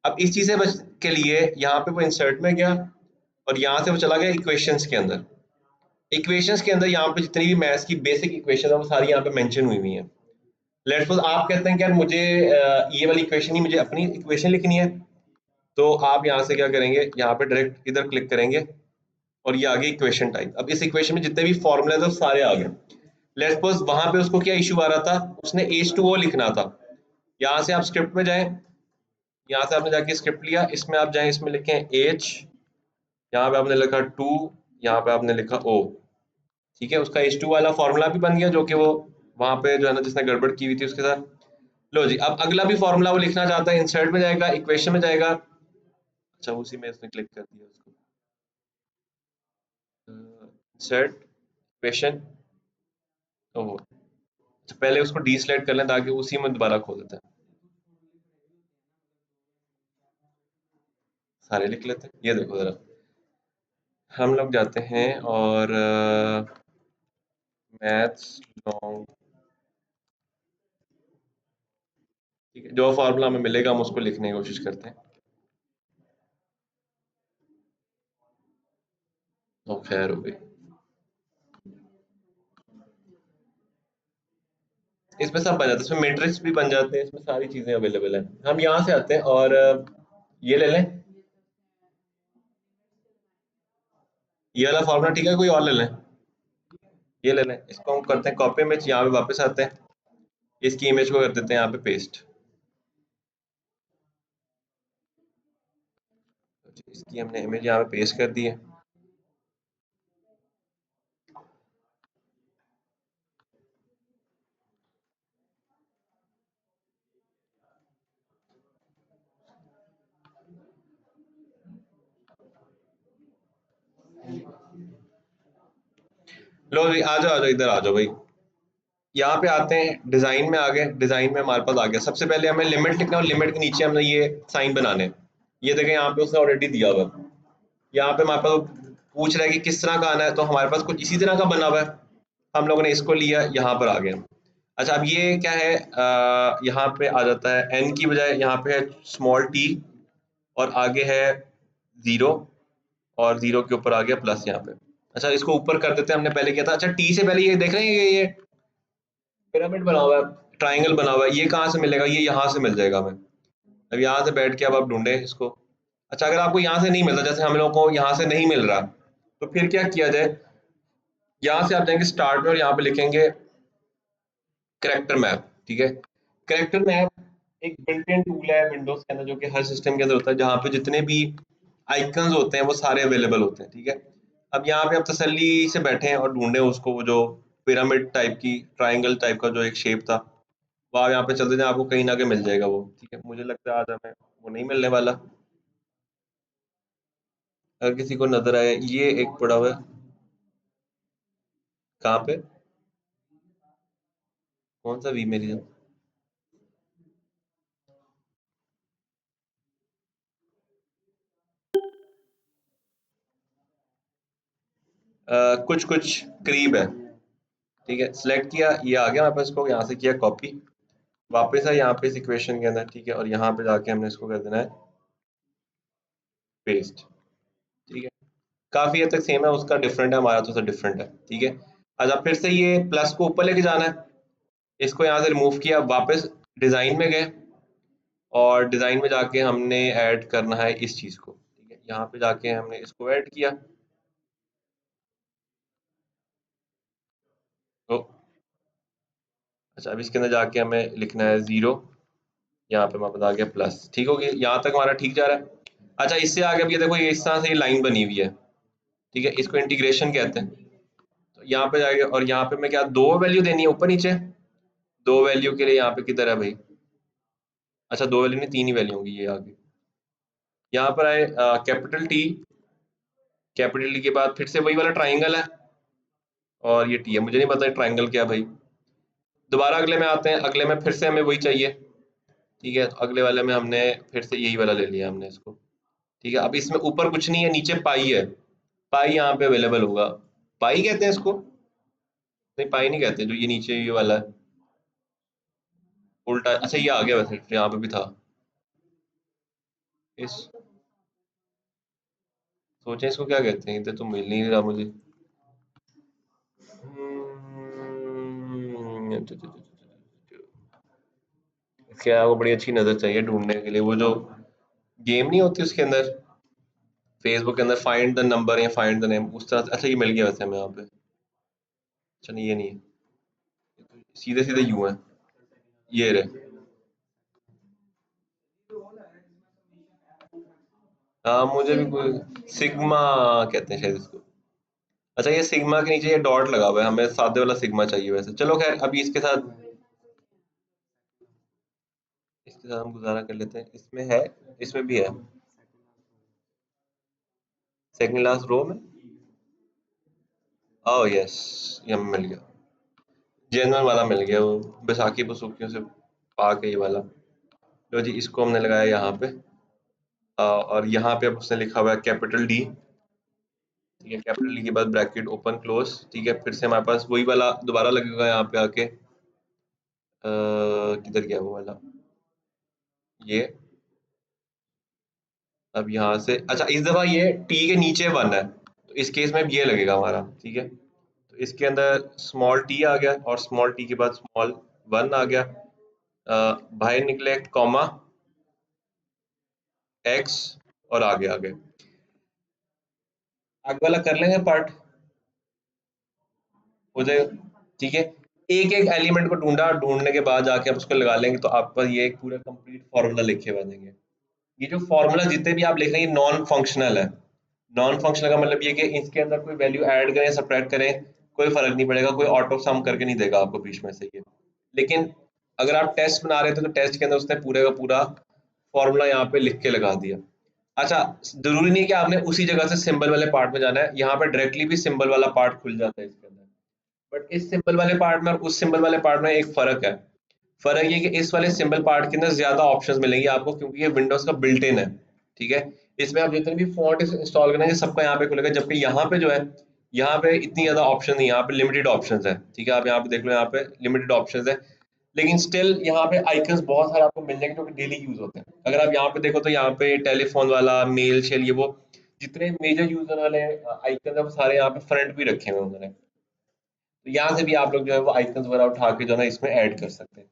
अब इस चीज से बच के लिए यहाँ पे वो इंसर्ट में गया, और यहाँ से वो चला गया इक्वेशंस के अंदर। इक्वेशंस के अंदर यहाँ पे जितनी भी मैथ्स की बेसिक इक्वेशन है वो सारी यहाँ पे मेंशन हुई हुई हैं। लेट्स सपोज आप कहते हैं कि यार मुझे ये वाली इक्वेशन ही मुझे अपनी इक्वेशन लिखनी है, तो आप यहाँ से क्या करेंगे, यहाँ पे डायरेक्ट इधर क्लिक करेंगे, और ये आ गई इक्वेशन टाइप। अब इस इक्वेशन में जितने भी फॉर्मूले थे वो सारे आ गए। लेट्स सपोज वहां पे उसको क्या इशू आ रहा था, उसने H2O लिखना था। यहाँ से आप स्क्रिप्ट में जाएं, यहाँ से आपने जाके स्क्रिप्ट लिया, इसमें आप जाएं, इसमें लिखें H, यहाँ पे आपने लिखा 2, यहाँ पे आपने लिखा O, ठीक है। उसका H2 वाला फॉर्मूला भी बन गया, जो कि वो वहां पे जो है ना जिसने गड़बड़ की हुई थी उसके साथ। लो जी, अब अगला भी फॉर्मूला वो लिखना चाहता है, इंसर्ट में जाएगा, इक्वेशन में जाएगा। अच्छा, उसी में इसने क्लिक कर दिया उसको, इंसर्ट इक्वेशन। ओह, अच्छा पहले उसको डी सिलेक्ट कर लें ताकि उसी में दोबारा खोल देते हैं। सारे लिख लेते हैं, ये देखो जरा, हम लोग जाते हैं और मैथ्स लॉन्ग, ठीक है, जो फार्मूला हमें मिलेगा हम उसको लिखने की कोशिश करते हैं। तो खैर हो गई, इसमें सब बन जाता है, इसमें मैट्रिक्स भी बन जाते हैं, इसमें सारी चीजें अवेलेबल हैं। हम यहाँ से आते हैं और ये ले लें, ये वाला फार्मूला, ठीक है, कोई और ले लें, ये ले लें, इसको हम करते हैं कॉपी इमेज, यहाँ पे वापस आते हैं, इसकी इमेज को कर देते हैं यहाँ पे पेस्ट। इसकी हमने इमेज यहाँ पे पेस्ट कर दी है। लो जी, आ जाओ इधर, आ जाओ भाई। यहाँ पे आते हैं, डिजाइन में आ गए, डिजाइन में हमारे पास आ गया। सबसे पहले हमें लिमिट लिखना है, और लिमिट के नीचे हमने ये साइन बनाने हैं। ये देखें यहाँ पे उसने ऑलरेडी दिया हुआ है। यहाँ पे हमारे पास पूछ रहा है कि किस तरह का आना है, तो हमारे पास कुछ इसी तरह का बना हुआ है, हम लोगों ने इसको लिया, यहाँ पर आ गए। अच्छा, अब ये क्या है, यहाँ पे आ जाता है एन की बजाय यहाँ पे है स्मॉल टी, और आगे है जीरो, और जीरो के ऊपर आ गया प्लस यहाँ पे। अच्छा, इसको ऊपर कर देते हैं, हमने पहले किया था। अच्छा, टी से पहले ये देख रहे हैं, ये पिरामिड बना हुआ है, ट्राइंगल बना हुआ है, ये कहाँ से मिलेगा, ये यहाँ से मिल जाएगा हमें। अब यहाँ से बैठ के अब आप ढूंढें इसको। अच्छा, अगर आपको यहाँ से नहीं मिलता, जैसे हम लोगों को यहाँ से नहीं मिल रहा, तो फिर क्या किया जाए, यहाँ से आप जाएंगे स्टार्ट में, और यहाँ पे लिखेंगे करेक्टर मैप, ठीक है। करेक्टर मैप एक बिल्ट इन टूल है विंडोज के अंदर, जो कि हर सिस्टम के अंदर होता है, जहाँ पे जितने भी आइकन्स होते हैं वो सारे अवेलेबल होते हैं, ठीक है। अब यहाँ पे आप तसल्ली से बैठे हैं और ढूंढे उसको, वो जो पिरामिड टाइप की, ट्राइंगल टाइप का जो एक शेप था, वो आप यहाँ पे चलते जाए, आपको कहीं ना कहीं मिल जाएगा वो। ठीक है, मुझे लगता है आज हमें वो नहीं मिलने वाला। अगर किसी को नजर आए, ये एक पड़ा हुआ है। कहाँ पे? कौन सा वी मेरी? कुछ कुछ करीब है। ठीक है, सिलेक्ट किया, ये आ गया हमारे पास, इसको यहाँ से किया कॉपी, वापस है यहाँ पे इस इक्वेशन के अंदर। ठीक है, और यहाँ पे जाके हमने इसको कर देना है पेस्ट। ठीक है, काफी हद तक सेम है, उसका डिफरेंट है, हमारा तो सब डिफरेंट है। ठीक है, अच्छा फिर से ये प्लस को ऊपर लेके जाना है, इसको यहाँ से रिमूव किया, वापस डिजाइन में गए, और डिजाइन में जाके हमने ऐड करना है इस चीज को। ठीक है, यहाँ पे जाके हमने इसको ऐड किया। तो अच्छा, अब इसके अंदर जाके हमें लिखना है 0, यहाँ पे वापस आ गया प्लस। ठीक हो गया, यहाँ तक हमारा ठीक जा रहा है। अच्छा, इससे आगे अब ये देखो, ये इस तरह से लाइन बनी हुई है। ठीक है, इसको इंटीग्रेशन कहते हैं। तो यहाँ पे जाएगा, और यहाँ पे मैं क्या, दो वैल्यू देनी है ऊपर नीचे। दो वैल्यू के लिए यहाँ पे किधर है भाई? अच्छा, दो वैल्यू नहीं, तीन ही वैल्यू होंगी ये आगे। यहाँ पर आए कैपिटल टी, कैपिटल टी के बाद फिर से वही वाला ट्राइंगल है, और ये टी है। मुझे नहीं पता ट्राइंगल क्या है भाई। दोबारा अगले में आते हैं, अगले में फिर से हमें वही चाहिए। ठीक है, तो अगले वाले में हमने फिर से यही वाला ले लिया हमने इसको। ठीक है, अब इसमें ऊपर कुछ नहीं है, नीचे पाई है। पाई यहाँ पे अवेलेबल होगा। पाई कहते हैं इसको? नहीं, पाई नहीं कहते, जो ये नीचे ये वाला है उल्टा। अच्छा, ये आ गया वैसे, यहाँ पे भी था। इस सोचें इसको क्या कहते हैं, इधर तो मिल नहीं रहा मुझे। इसके आपको बड़ी अच्छी नजर चाहिए ढूंढने के लिए, वो जो गेम नहीं होती उसके अंदर, फेसबुक के अंदर फाइंड द नंबर या फाइंड द नेम, उस तरह से। अच्छा, ये मिल गया वैसे हमें यहाँ पे। अच्छा नहीं, ये नहीं है, सीधे सीधे यूं है, ये रहे। हाँ, मुझे भी कोई सिग्मा कहते हैं शायद इसको। अच्छा, ये सिग्मा के नीचे ये डॉट लगा हुआ है, हमें सादे वाला सिग्मा चाहिए वैसे। चलो खैर, अभी इसके साथ हम गुजारा कर लेते हैं। इसमें है, इसमें भी है, सेकंड लास्ट रो में। ओह यस, ये हमें मिल गया, जेनुअन वाला मिल गया, वो बैसाखी बसुकियों से पा के ये वाला। लो जी, इसको हमने लगाया यहाँ पे। और यहाँ पे अब उसने लिखा हुआ है कैपिटल डी। ठीक है, कैपिटल डी के बाद ब्रैकेट ओपन क्लोज। ठीक है, फिर से हमारे पास वही वाला दोबारा लगेगा यहाँ पे आके। किधर गया वो वाला? ये अब यहाँ से, अच्छा इस दफा ये टी के नीचे वन है, तो इस केस में ये लगेगा हमारा। ठीक है, तो इसके अंदर स्मॉल टी आ गया, और स्मॉल टी के बाद स्मॉल वन आ गया। बाहर निकले कॉमा एक्स, और आगे आगे आगे वाला कर लेंगे पार्ट, हो जाएगा। ठीक है, एक एक एलिमेंट को ढूंढा, ढूंढने के बाद जाके आप उसको लगा लेंगे, तो आप पर ये एक पूरा कंप्लीट फॉर्मूला लिखे बनेंगे। ये जो फॉर्मूला जितने भी आप लिख रहे हैं, नॉन फंक्शनल है। नॉन फंक्शनल का मतलब ये कि इसके अंदर कोई वैल्यू ऐड करें, सब्ट्रैक्ट करें, कोई फर्क नहीं पड़ेगा, कोई ऑटो सम करके नहीं देगा आपको बीच में से ये। लेकिन अगर आप टेस्ट बना रहे थे, तो टेस्ट के अंदर उसने पूरे का पूरा फॉर्मूला यहाँ पे लिख के लगा दिया। अच्छा, जरूरी नहीं है कि आपने उसी जगह से सिंबल वाले पार्ट में जाना है, यहाँ पे डायरेक्टली भी सिंबल वाला पार्ट खुल जाता है इसके अंदर। बट इस सिंबल वाले पार्ट में और उस सिंबल वाले पार्ट में एक फर्क है। फर्क ये कि इस वाले सिंबल पार्ट के अंदर ज्यादा ऑप्शंस मिलेंगे आपको, क्योंकि ये विंडोज का बिल्ट इन है। ठीक है, इसमें आप जितने भी फॉन्ट इंस्टॉल करेंगे, सबका यहाँ पे खुलेगा, जबकि यहाँ पे जो है, यहाँ पे इतनी ज्यादा ऑप्शन नहीं है, यहाँ पे लिमिटेड ऑप्शंस है। ठीक है, आप यहाँ पे देख लो, यहाँ पे लिमिटेड ऑप्शंस है। लेकिन स्टिल यहाँ पे आइकन्स बहुत सारे आपको मिल जाएंगे जो कि डेली यूज होते हैं। अगर आप यहाँ पे देखो, तो यहाँ पे टेलीफोन वाला, मेल शेल, ये वो जितने मेजर यूजर वाले आइकन है, वो सारे यहाँ पे फ्रंट भी रखे हुए हैं उन्होंने। तो यहाँ से भी आप लोग जो है वो आइकन्स वगैरह उठा के जो है ना इसमें ऐड कर सकते हैं।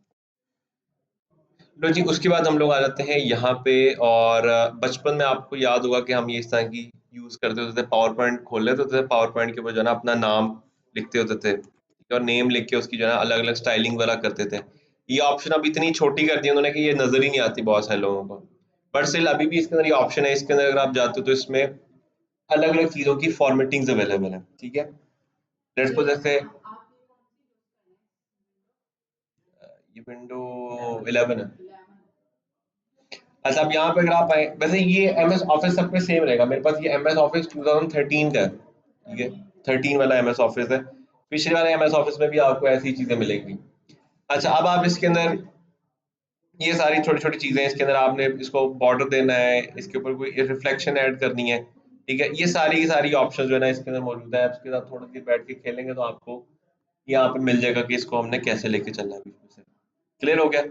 लो जी, उसके बाद हम लोग आ जाते हैं यहाँ पे। और बचपन में आपको याद होगा कि हम ये इस तरह की यूज करते होते थे, पावर पॉइंट खोल लेते होते थे, पावर पॉइंट के ऊपर जो है ना अपना नाम लिखते होते थे, ठीक है, और नेम लिख के उसकी जो है ना अलग अलग स्टाइलिंग वाला करते थे। ये ऑप्शन अब इतनी छोटी कर दी उन्होंने कि ये नजर ही नहीं आती बहुत सारे लोगों को। बट स्टिल अभी भी इसके अंदर ये ऑप्शन है, इसके अंदर अगर आप जाते हो तो इसमें अलग अलग चीजों की फॉर्मेटिंग्स अवेलेबल है, ठीक है। लेट्स सपोज जैसे ये विंडो 11 है। अच्छा, अब यहाँ पे अगर आप आए, वैसे ये एम एस ऑफिस सब पे सेम रहेगा। मेरे पास ये एम एस ऑफिस 2013 का है, ठीक है। 13 वाला एम एस ऑफिस है। पिछले वाले एम एस ऑफिस में भी आपको ऐसी चीजें मिलेंगी। अच्छा, अब आप इसके अंदर ये सारी छोटी छोटी चीजें, इसके अंदर आपने इसको बॉर्डर देना है, इसके ऊपर कोई रिफ्लेक्शन ऐड करनी है, ठीक है। ये सारी की सारी ऑप्शन जो है ना इसके अंदर मौजूद है। आप इसके साथ थोड़ी देर बैठ के खेलेंगे तो आपको यहाँ पे मिल जाएगा कि इसको हमने कैसे लेके चलना है बीच में से। क्लियर हो गया?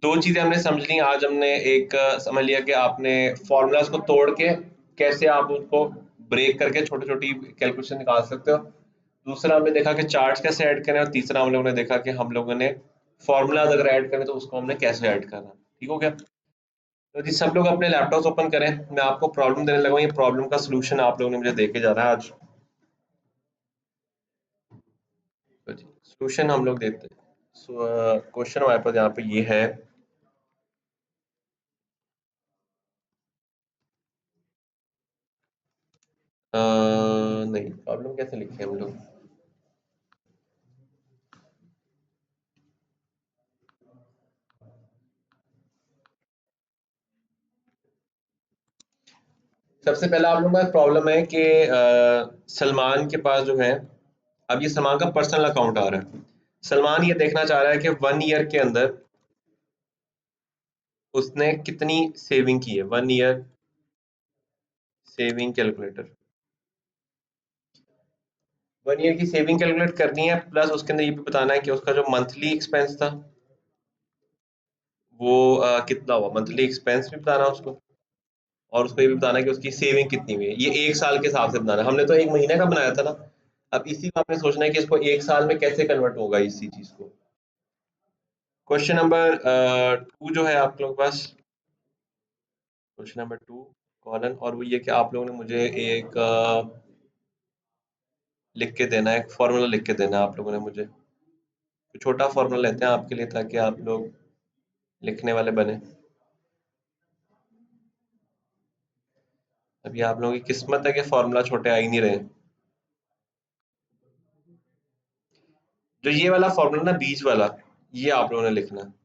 दो चीजें हमने समझ ली आज। हमने एक समझ लिया कि आपने फॉर्मूलाज को तोड़ के कैसे आप उसको ब्रेक करके छोटी छोटी कैलकुलेशन निकाल सकते हो। दूसरा हमने देखा कि चार्ट्स कैसे ऐड करें, और तीसरा हम लोगों ने देखा कि हम लोगों ने फॉर्मूलाज अगर ऐड करें तो उसको हमने कैसे ऐड करना। ठीक हो गया? तो जी सब लोग अपने लैपटॉप्स ओपन करें। मैं आपको प्रॉब्लम देने लगा हूँ, ये प्रॉब्लम का सलूशन आप लोगों ने मुझे दे के जाना है आज। तो जी सलूशन हम लोग देते हैं। सो क्वेश्चन हमारे पास यहाँ पे ये है। नहीं, प्रॉब्लम कैसे लिखे हम लोग? सबसे पहला आप लोगों के पास प्रॉब्लम है कि सलमान के पास जो है, अब ये सलमान का पर्सनल अकाउंट आ रहा है। सलमान ये देखना चाह रहा है कि 1 ईयर के अंदर उसने कितनी सेविंग की है। 1 ईयर सेविंग कैलकुलेटर, 1 ईयर की सेविंग कैलकुलेट करनी है, प्लस उसके अंदर ये भी बताना है कि उसका जो मंथली एक्सपेंस था वो कितना हुआ। मंथली एक्सपेंस भी बताना है उसको, और उसको ये भी बताना है कि उसकी सेविंग कितनी हुई है। ये 1 साल के हिसाब से बताना है। हमने तो 1 महीने का बनाया था ना। अब इसी को आपने सोचना है कि इसको 1 साल में कैसे कन्वर्ट होगा इसी चीज को। क्वेश्चन नंबर 2 जो है आप लोगों के पास, क्वेश्चन नंबर 2 कॉलन, और वो ये कि आप लोगों ने मुझे एक लिख के देना है, एक फॉर्मूला लिख के देना है आप लोगों ने मुझे। तो छोटा फॉर्मूला लेते हैं आपके लिए ताकि आप लोग लिखने वाले बने। अभी आप लोगों की किस्मत है कि फॉर्मूला छोटे आ ही नहीं रहे। जो ये वाला फॉर्मूला ना बीच वाला, ये आप लोगों ने लिखना है।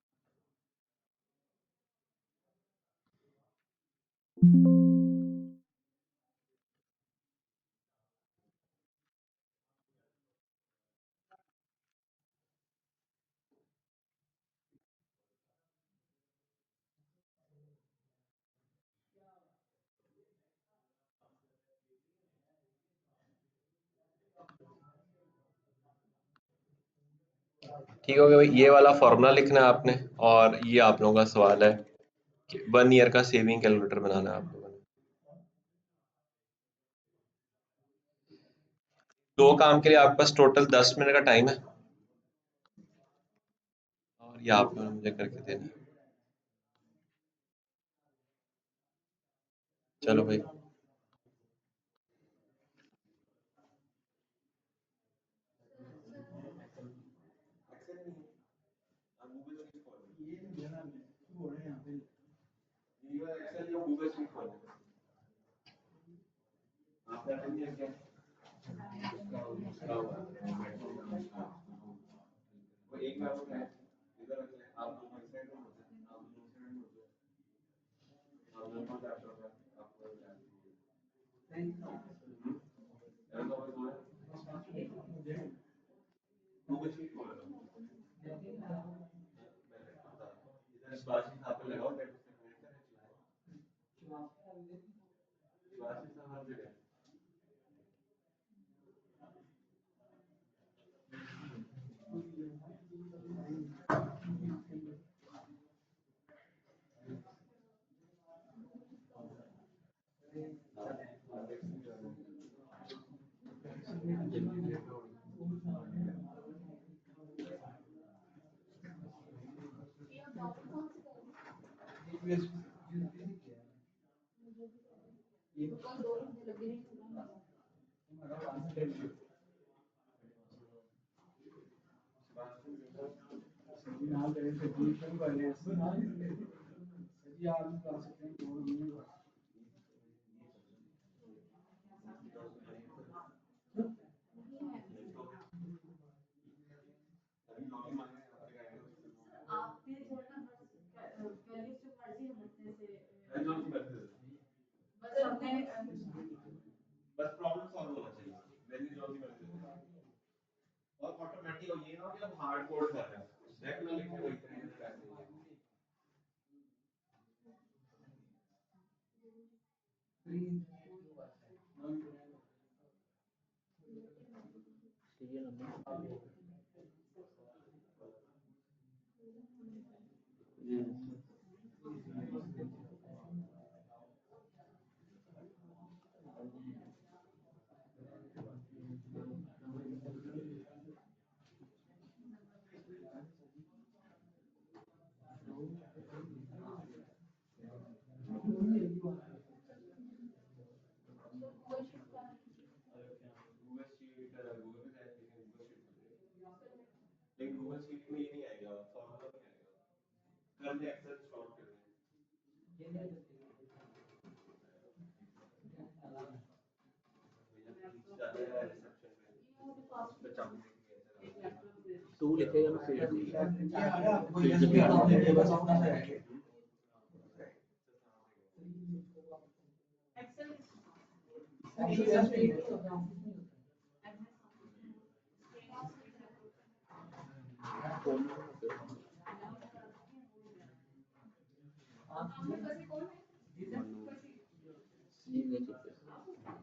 ठीक हो गया भाई? ये वाला फॉर्मूला लिखना है आपने, और ये आप लोगों का सवाल है कि 1 ईयर का सेविंग कैलकुलेटर बनाना है आप लोगों ने। दो काम के लिए आपके पास टोटल 10 मिनट का टाइम है, और ये आप लोगों ने मुझे करके देना है। चलो भाई। टू लिखेगा ना फिर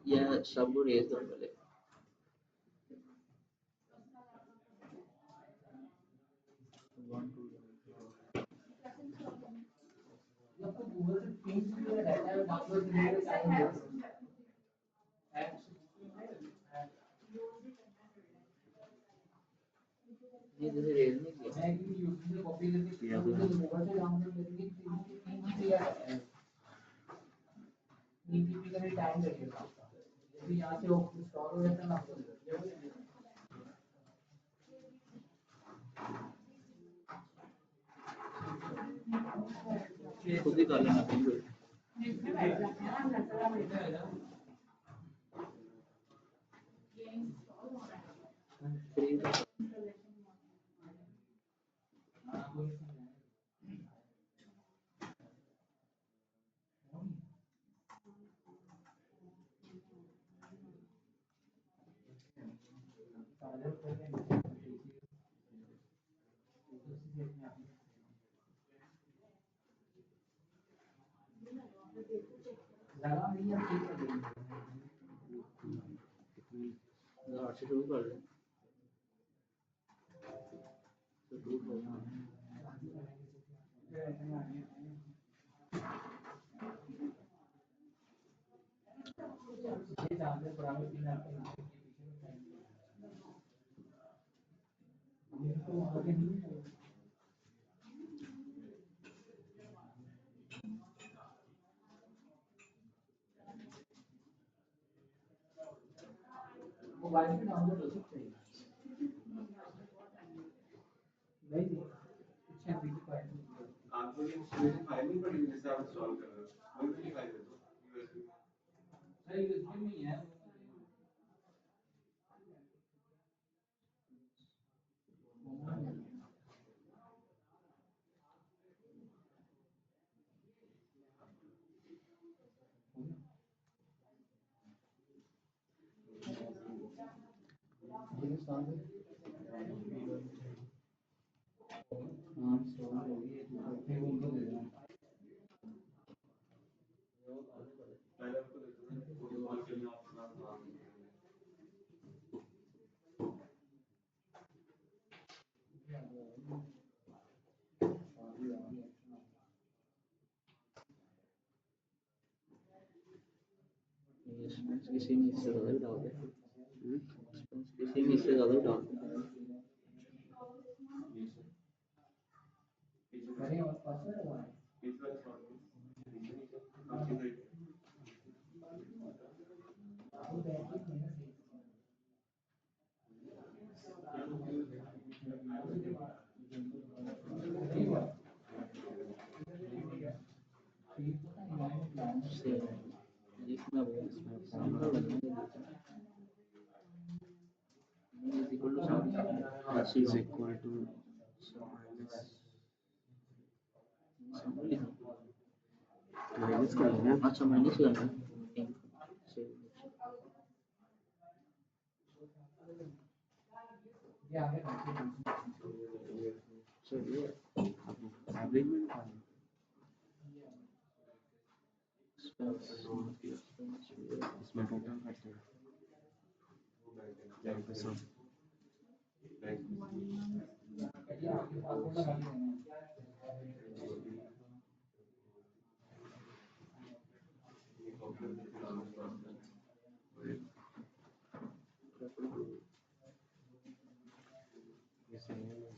यह सब रेस दो पहले ये जैसे रेस नहीं किया टाइम लगेगा यहाँ से स्टॉल हो जाता ना खुद ही कर लेना शुरू कर दे मोबाइल में डाउनलोड हो सकते हैं नहीं कुछ एमबी की फाइल आपको ये फाइल नहीं पड़ी जिससे आप इंस्टॉल कर रहे हो वही फाइल है तो यूएसबी सही यूएसबी में है किसी में इससे ज़्यादा डाल दे किसी में इससे ज़्यादा डाल दे इसमें फॉर्मूला बनने के लिए is equal to sum is equal to minus कर लेना। अच्छा माइनस करना चलिए अब एवरेज में निकालें। इसमें टोटल करते हैं बैंक का सम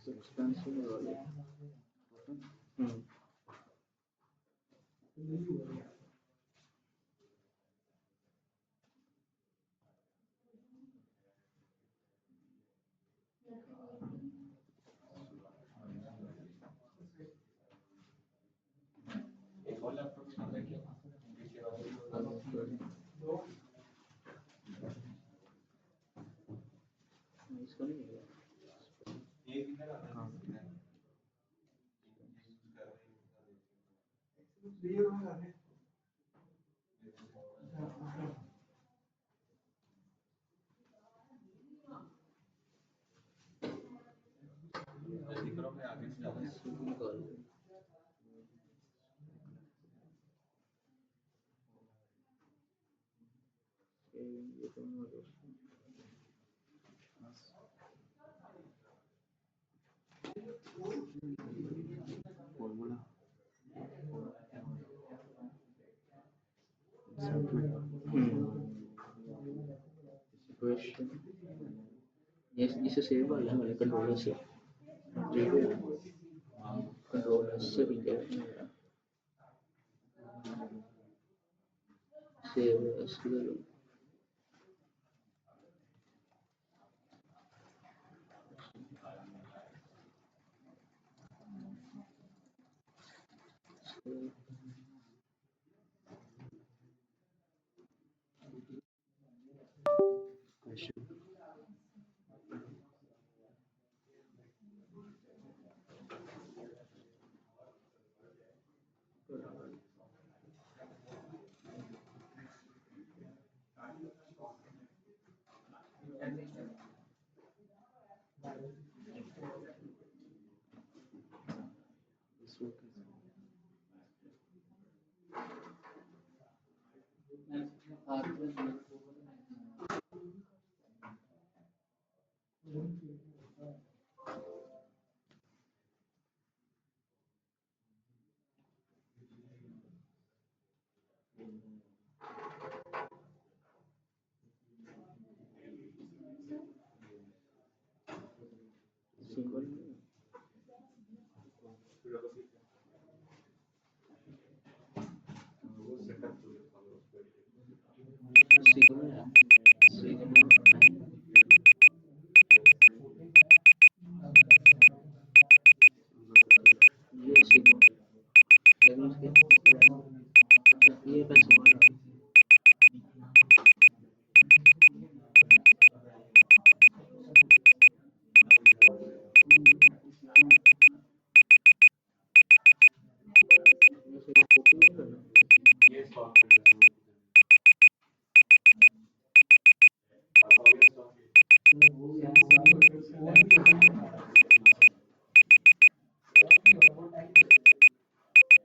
एक्सपेंसिव वाले इसका नहीं है फॉर्मूला सिचुएशन ये इसे सेव कर लें मैंने कंट्रोलर से कंट्रोलर से भी क्या सेव इसकी वैल्यू क्वेश्चन इसमें सिंबल सिग्मा सिग्मा ये सिग्मा लेकिन ये पैसा वाला कॉपी नहीं करना ये सॉल्व कर लेना आप आगे सॉल्व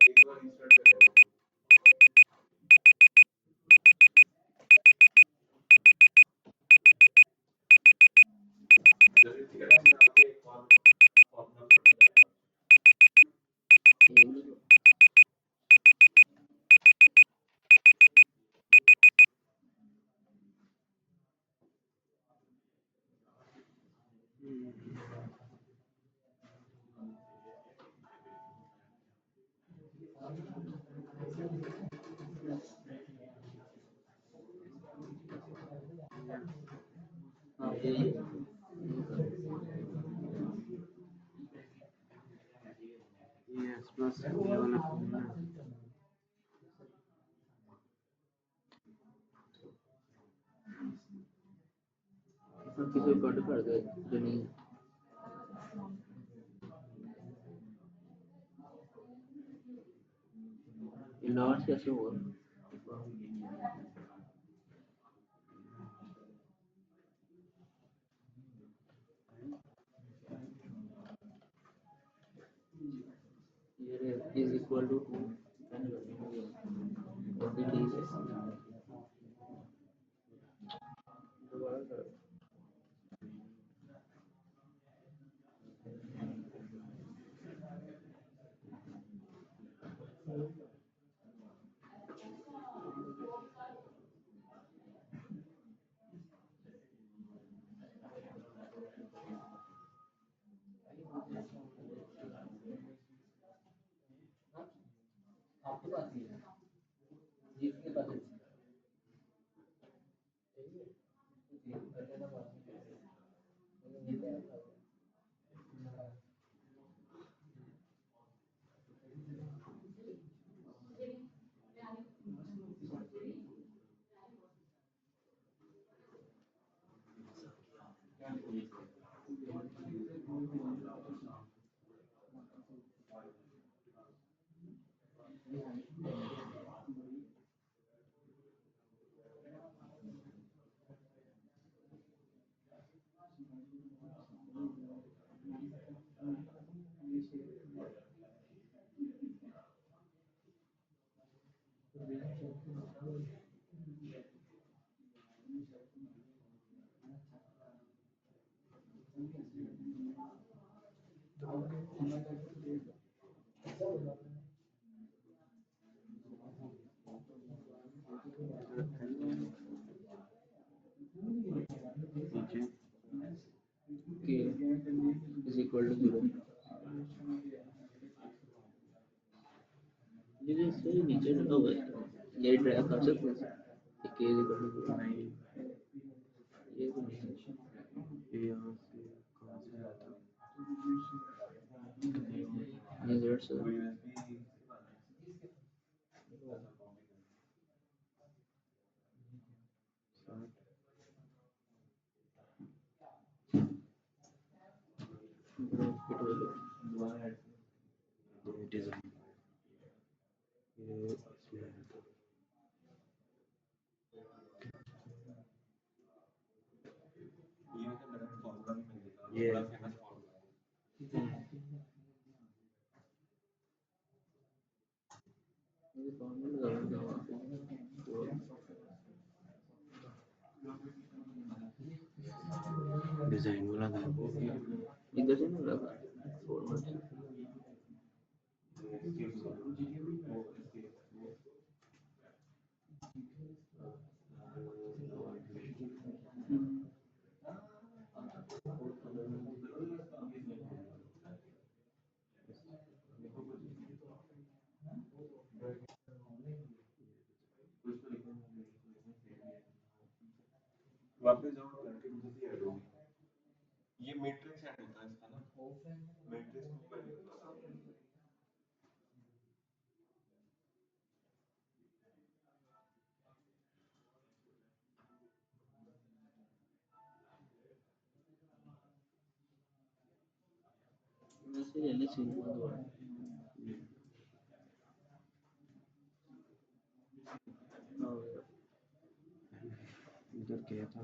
एक बार इंसर्ट करेगा जब इसी तरह मैं आगे एक और फॉर्मूला करके जाएगा हाँ ये एस प्लस ये वाला फॉर्मूला और किसी को कट कर दे जो नहीं ये लास्ट कैसे होगा ये इज इक्वल टू 2 और भी ठीक है दोबारा कर आपके पास ही है जिसके पास है k is equal to 0 ये सही नीचे लगा हुआ है ये ड्रैग कर सकते हैं k is equal to 0 ये तो नीचे ये यहाँ से कहाँ से आया था ये जेड से वो यूएसबी फिट हो गया ये डिजाइन ये इसमें है ये है ब्रांड फॉर्मूला भी मिल गया ये बड़ा फेमस फॉर्मूला है ये फॉर्मूला लगा डिजाइन वाला था इधर से नहीं लगा फॉर्मूला वापस जाओ करके मुझे भी ऐड होगी ये मैट्रिक्स ऐड होता है इसका ना मैट्रिक्स को पहले बताता हूँ वैसे लेने सीन हुआ इधर क्या था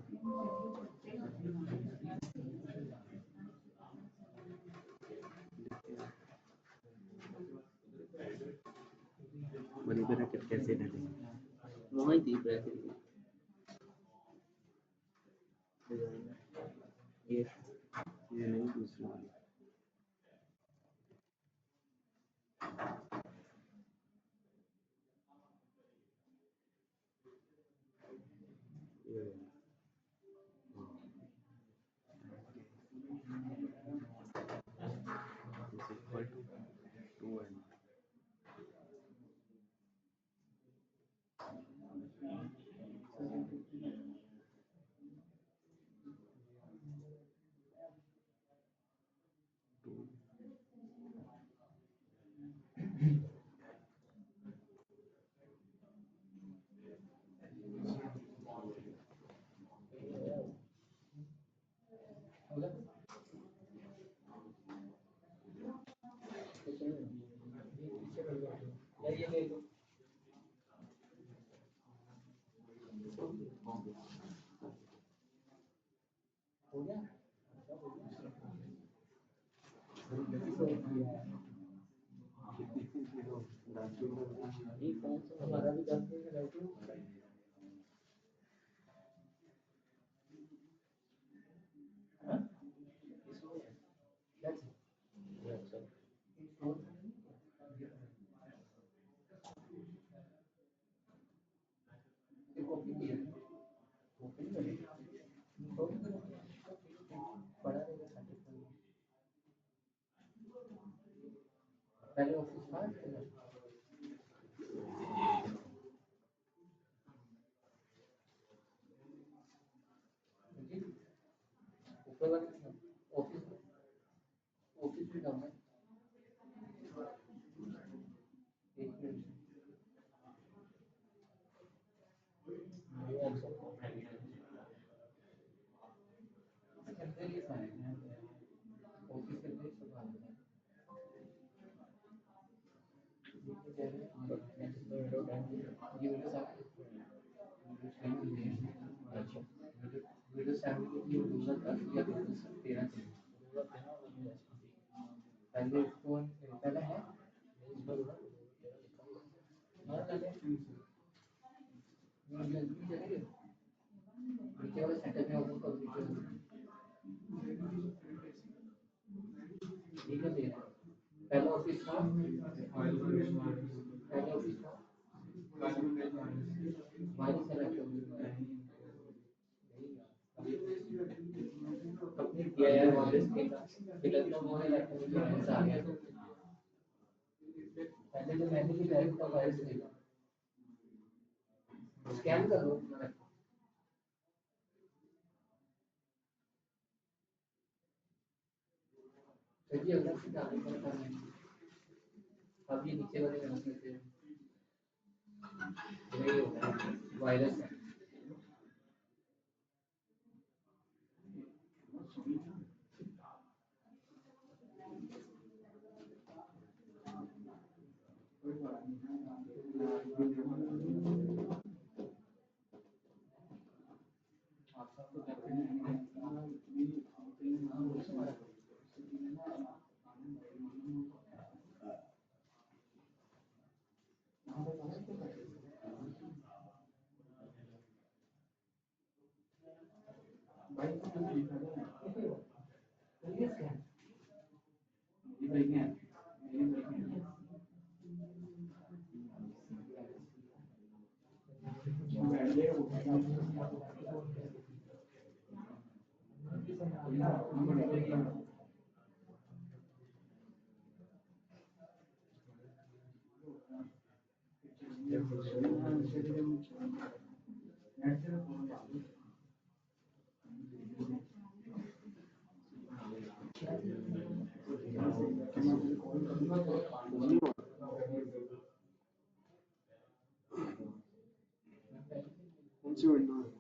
मनी ब्रैकेट कैसे डालेंगे वहाँ ही ब्रैकेट ये नहीं दूसरी वाली ये is equal to 2 and पढ़ा रहेगा सर्टिफिकेट पहले ऑफिस था ऊपर वाले ऑफिस ऑफिस भी कम है एक मिनट ऑफिस के लिए सब आते हैं वीडियो सैम्पल की दूसरा 10 या 13 पहले इसको पहले है नीचे वाले सेंटर में ओपन कर दीजिए ठीक है पहले ऑफिस था पहले ऑफिस था वायरस सेलेक्ट अपने किया यार वायरस के फिलहाल तो वो लैपटॉप में वायरस आ गया पहले जो मैंने भी डायरेक्ट का वायरस देखा स्कैन कर लो चलिए अगला सीधा आगे बढ़ता है अब ये नीचे वाले में से ये वायरस है कौन सी विंडो है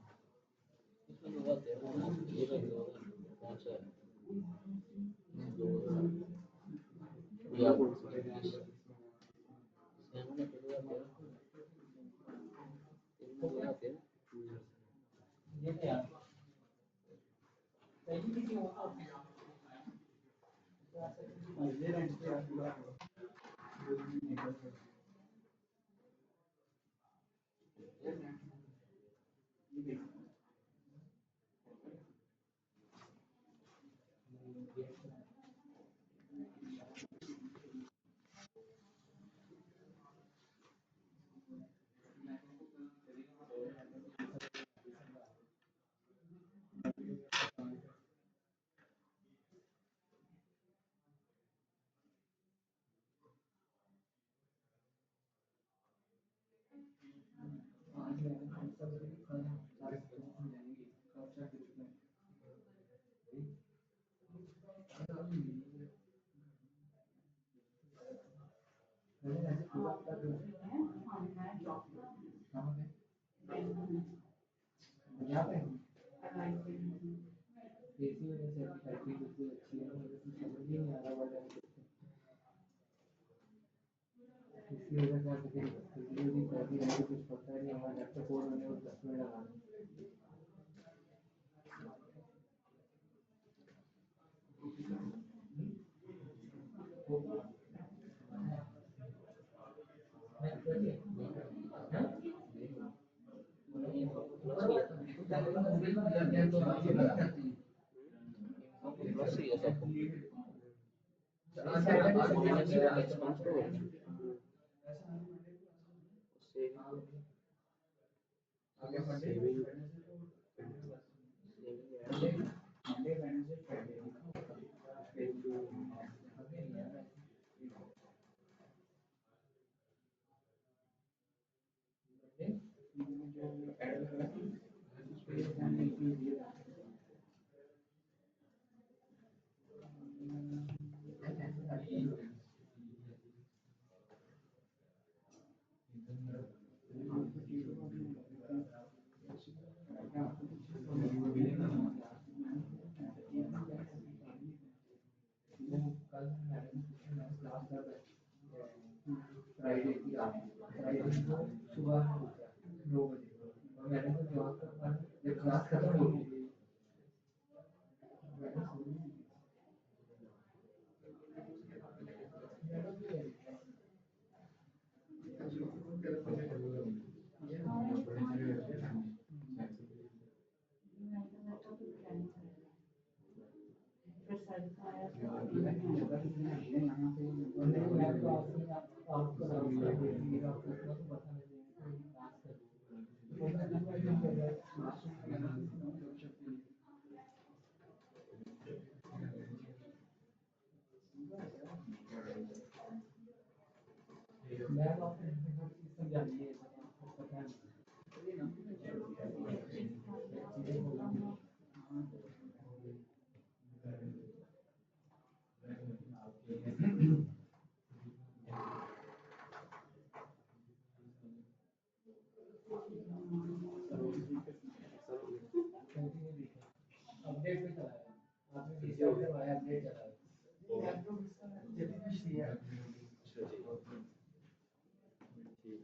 ठीक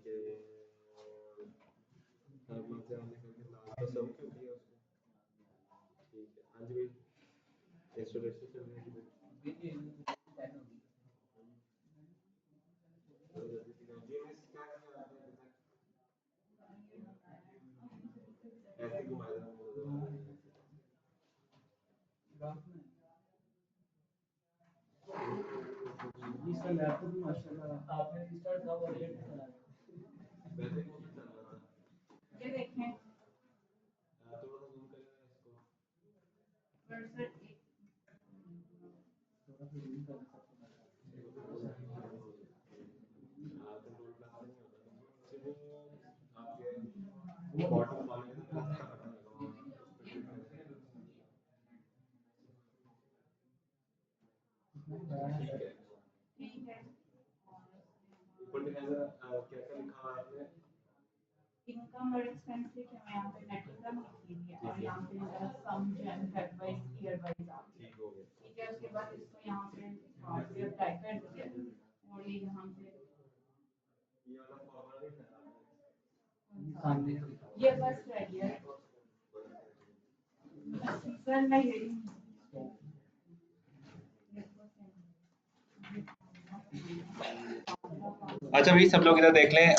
है, आपने से हमने करके लास्ट का सब कर दिया उसको। ठीक है, हाँ जी भाई, इंस्टॉलेशन चल रही है जी। ऐसे घुमाया था इसका लैपटॉप माशाल्लाह आपने रिस्टार्ट कब और लेट चला वैसे ही चल रहा था। ये देखें थोड़ा सा जूम कर लेना इसको। कर्सर थोड़ा सा जूम कर कंट्रोल प्लस नहीं होता सिर्फ आपके बॉटम वाले में अच्छा करना है। ठीक है, ऊपर क्या क्या लिखा हुआ है आपने? इनकम और एक्सपेंस लिखे हुए हैं, यहाँ पे नेट इनकम लिखी हुई है और यहाँ पे सम जन फेब वाइज ईयर वाइज आप ठीक हो गया। ठीक है, उसके बाद इसको यहाँ पे टाइप कर दिया और ये यहाँ पे ये वाला फॉर्मूला नहीं है ये बस रह गया सर मैं यही अच्छा भाई, सब लोग इधर देख लें।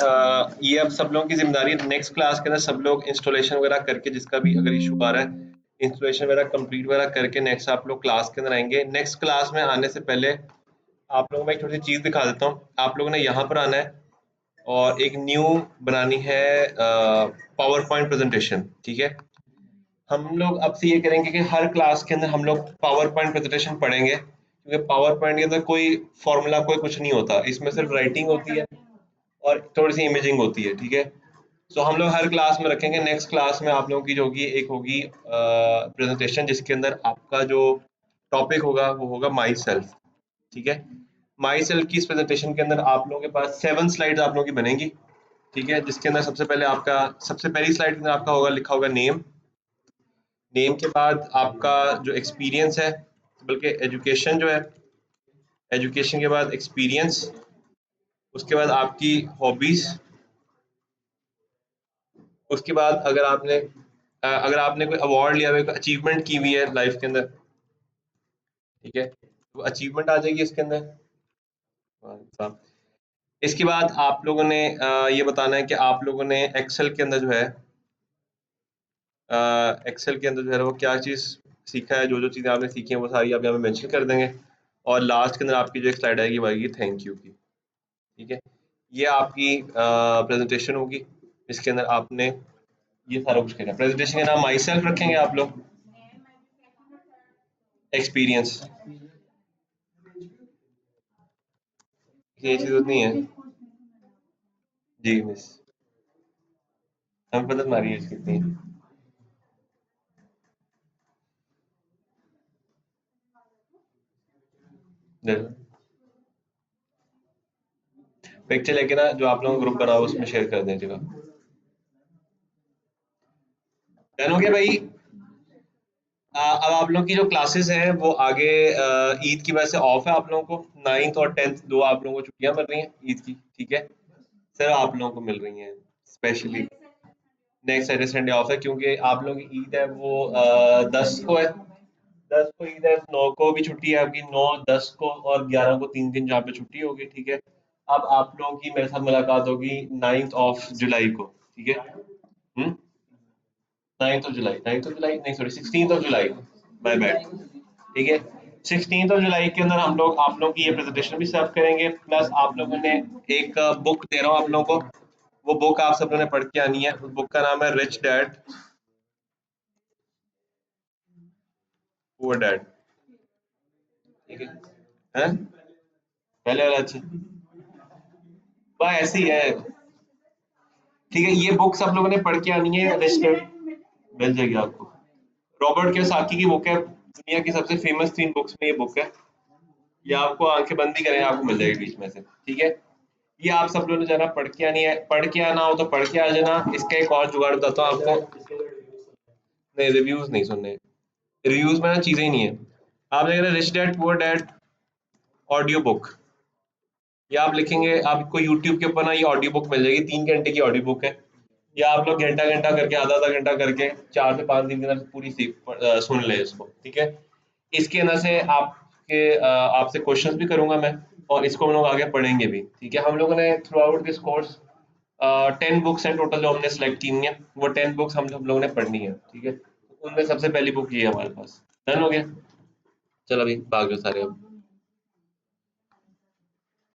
ये अब सब लोगों की जिम्मेदारी नेक्स्ट क्लास के अंदर सब लोग इंस्टॉलेशन वगैरह करके, जिसका भी अगर इशू आ रहा है, इंस्टॉलेशन वगैरह कंप्लीट वगैरह करके नेक्स्ट आप लोग क्लास के अंदर आएंगे। नेक्स्ट क्लास में आने से पहले आप लोगों को मैं एक छोटी सी चीज़ दिखा देता हूँ। आप लोगों ने यहाँ पर आना है और एक न्यू बनानी है पावर पॉइंट प्रेजेंटेशन। ठीक है, हम लोग अब से ये करेंगे कि हर क्लास के अंदर हम लोग पावर पॉइंट प्रेजेंटेशन पढ़ेंगे, क्योंकि पावर पॉइंट के अंदर कोई फॉर्मूला कोई कुछ नहीं होता, इसमें सिर्फ राइटिंग होती है और थोड़ी सी इमेजिंग होती है। ठीक है, सो हम लोग हर क्लास में रखेंगे। नेक्स्ट क्लास में आप लोगों की जो होगी एक होगी प्रेजेंटेशन, जिसके अंदर आपका जो टॉपिक होगा वो होगा माई सेल्फ। ठीक है, माई सेल्फ की इस प्रेजेंटेशन के अंदर आप लोगों के पास 7 स्लाइड्स आप लोगों की बनेंगी। ठीक है, जिसके अंदर सबसे पहले आपका सबसे पहली स्लाइड के अंदर आपका होगा लिखा होगा नेम। नेम के बाद आपका जो एक्सपीरियंस है, बल्कि एजुकेशन जो है, एजुकेशन के बाद एक्सपीरियंस, उसके बाद आपकी हॉबीज, उसके बाद अगर आपने कोई अवार्ड लिया हुआ है, कोई अचीवमेंट की हुई है लाइफ के अंदर, ठीक है, वो अचीवमेंट आ जाएगी इसके अंदर। इसके बाद आप लोगों ने ये बताना है कि आप लोगों ने एक्सेल के अंदर जो है एक्सेल के अंदर जो है वो क्या चीज़ सीखा है, जो जो चीज़ें आपने सीखी हैं वो सारी आप यहाँ पे मेंशन कर देंगे। और लास्ट के अंदर आपकी जो एक स्लाइड आएगी वो आएगी थैंक यू की। ठीक है, ये आपकी प्रेजेंटेशन होगी, इसके अंदर आपने ये सारा कुछ करना है। प्रेजेंटेशन का नाम माई सेल्फ रखेंगे आप लोग, एक्सपीरियंस, ये चीज़ नहीं है जी मिस, हमें पता तुम्हारी एज कितनी है। पिक्चर लेके ना जो आप लोगों का ग्रुप बना हो उसमें शेयर कर दीजिएगा। डन हो गया भाई। अब आप लोगों की जो क्लासेस हैं वो आगे ईद की वजह से ऑफ है आप लोगों को। 9th और 10th दो आप लोगों को छुट्टियां मिल रही हैं ईद की। ठीक है, सिर्फ आप लोगों को मिल रही हैं specially. Next Saturday Sunday off है क्योंकि आप लोगों की ईद है वो 10 को है, 10 को ईद है, 9 को भी छुट्टी है आपकी, 9, 10 को और 11 को 3 दिन जहाँ पे छुट्टी होगी, ठीक है। अब आप लोगों की मेरे साथ मुलाकात होगी 9th ऑफ जुलाई को, ठीक है। 9th of July, 9th of July नहीं, sorry 16th of July, my bad, ठीक है। 16th ऑफ जुलाई के अंदर हम लोग आप लोगों की ये प्रेजेंटेशन भी सर्व करेंगे, प्लस आप लोगों ने एक बुक दे रहा हूँ आप लोगों को, वो बुक आप सब लोगों ने पढ़ के आनी है। उस बुक का नाम है रिच डैड पुअर डैड, ठीक है। हैं? पहले वाला अच्छा, बस ऐसे ही है, ठीक है। ये बुक सब लोगों ने पढ़ के आनी है, रिच डैड मिल जाएगी आपको। रॉबर्ट कियोसाकी की बुक है, दुनिया की सबसे फेमस 3 बुक्स में ये बुक है। ये आपको आंखें बंद ही करें आपको मिल जाएगी बीच में से, ठीक है। ये आप सब लोगों ने जाना पढ़ के आनी है, पढ़ के आना हो तो पढ़ के आ जाना। इसका एक और जुगाड़ बताता हूँ आपको, नहीं रिव्यूज नहीं सुनने, रिव्यूज में ना चीजें ही नहीं है। आप देख रहे rich dad poor dad audio book, या आप लिखेंगे आपको यूट्यूब के ऊपर ना ये ऑडियो बुक मिल जाएगी, 3 घंटे की ऑडियो बुक है। या आप लोग घंटा घंटा करके आधा आधा घंटा करके 4 से 5 दिन के अंदर पूरी सुन ले इसको, ठीक है। इसके अंदर से आपसे क्वेश्चंस भी करूंगा मैं, और इसको हम लोग आगे पढ़ेंगे भी, ठीक है। हम लोगों ने through out this course 10 books हैं टोटल जो हमने सेलेक्ट की हुई हैं, वो 10 बुक्स हम लोगों ने पढ़नी है, ठीक है। उनमें सबसे पहली बुक ये है हमारे पास, डन हो गया। चलो अभी भाग जाओ सारे अब।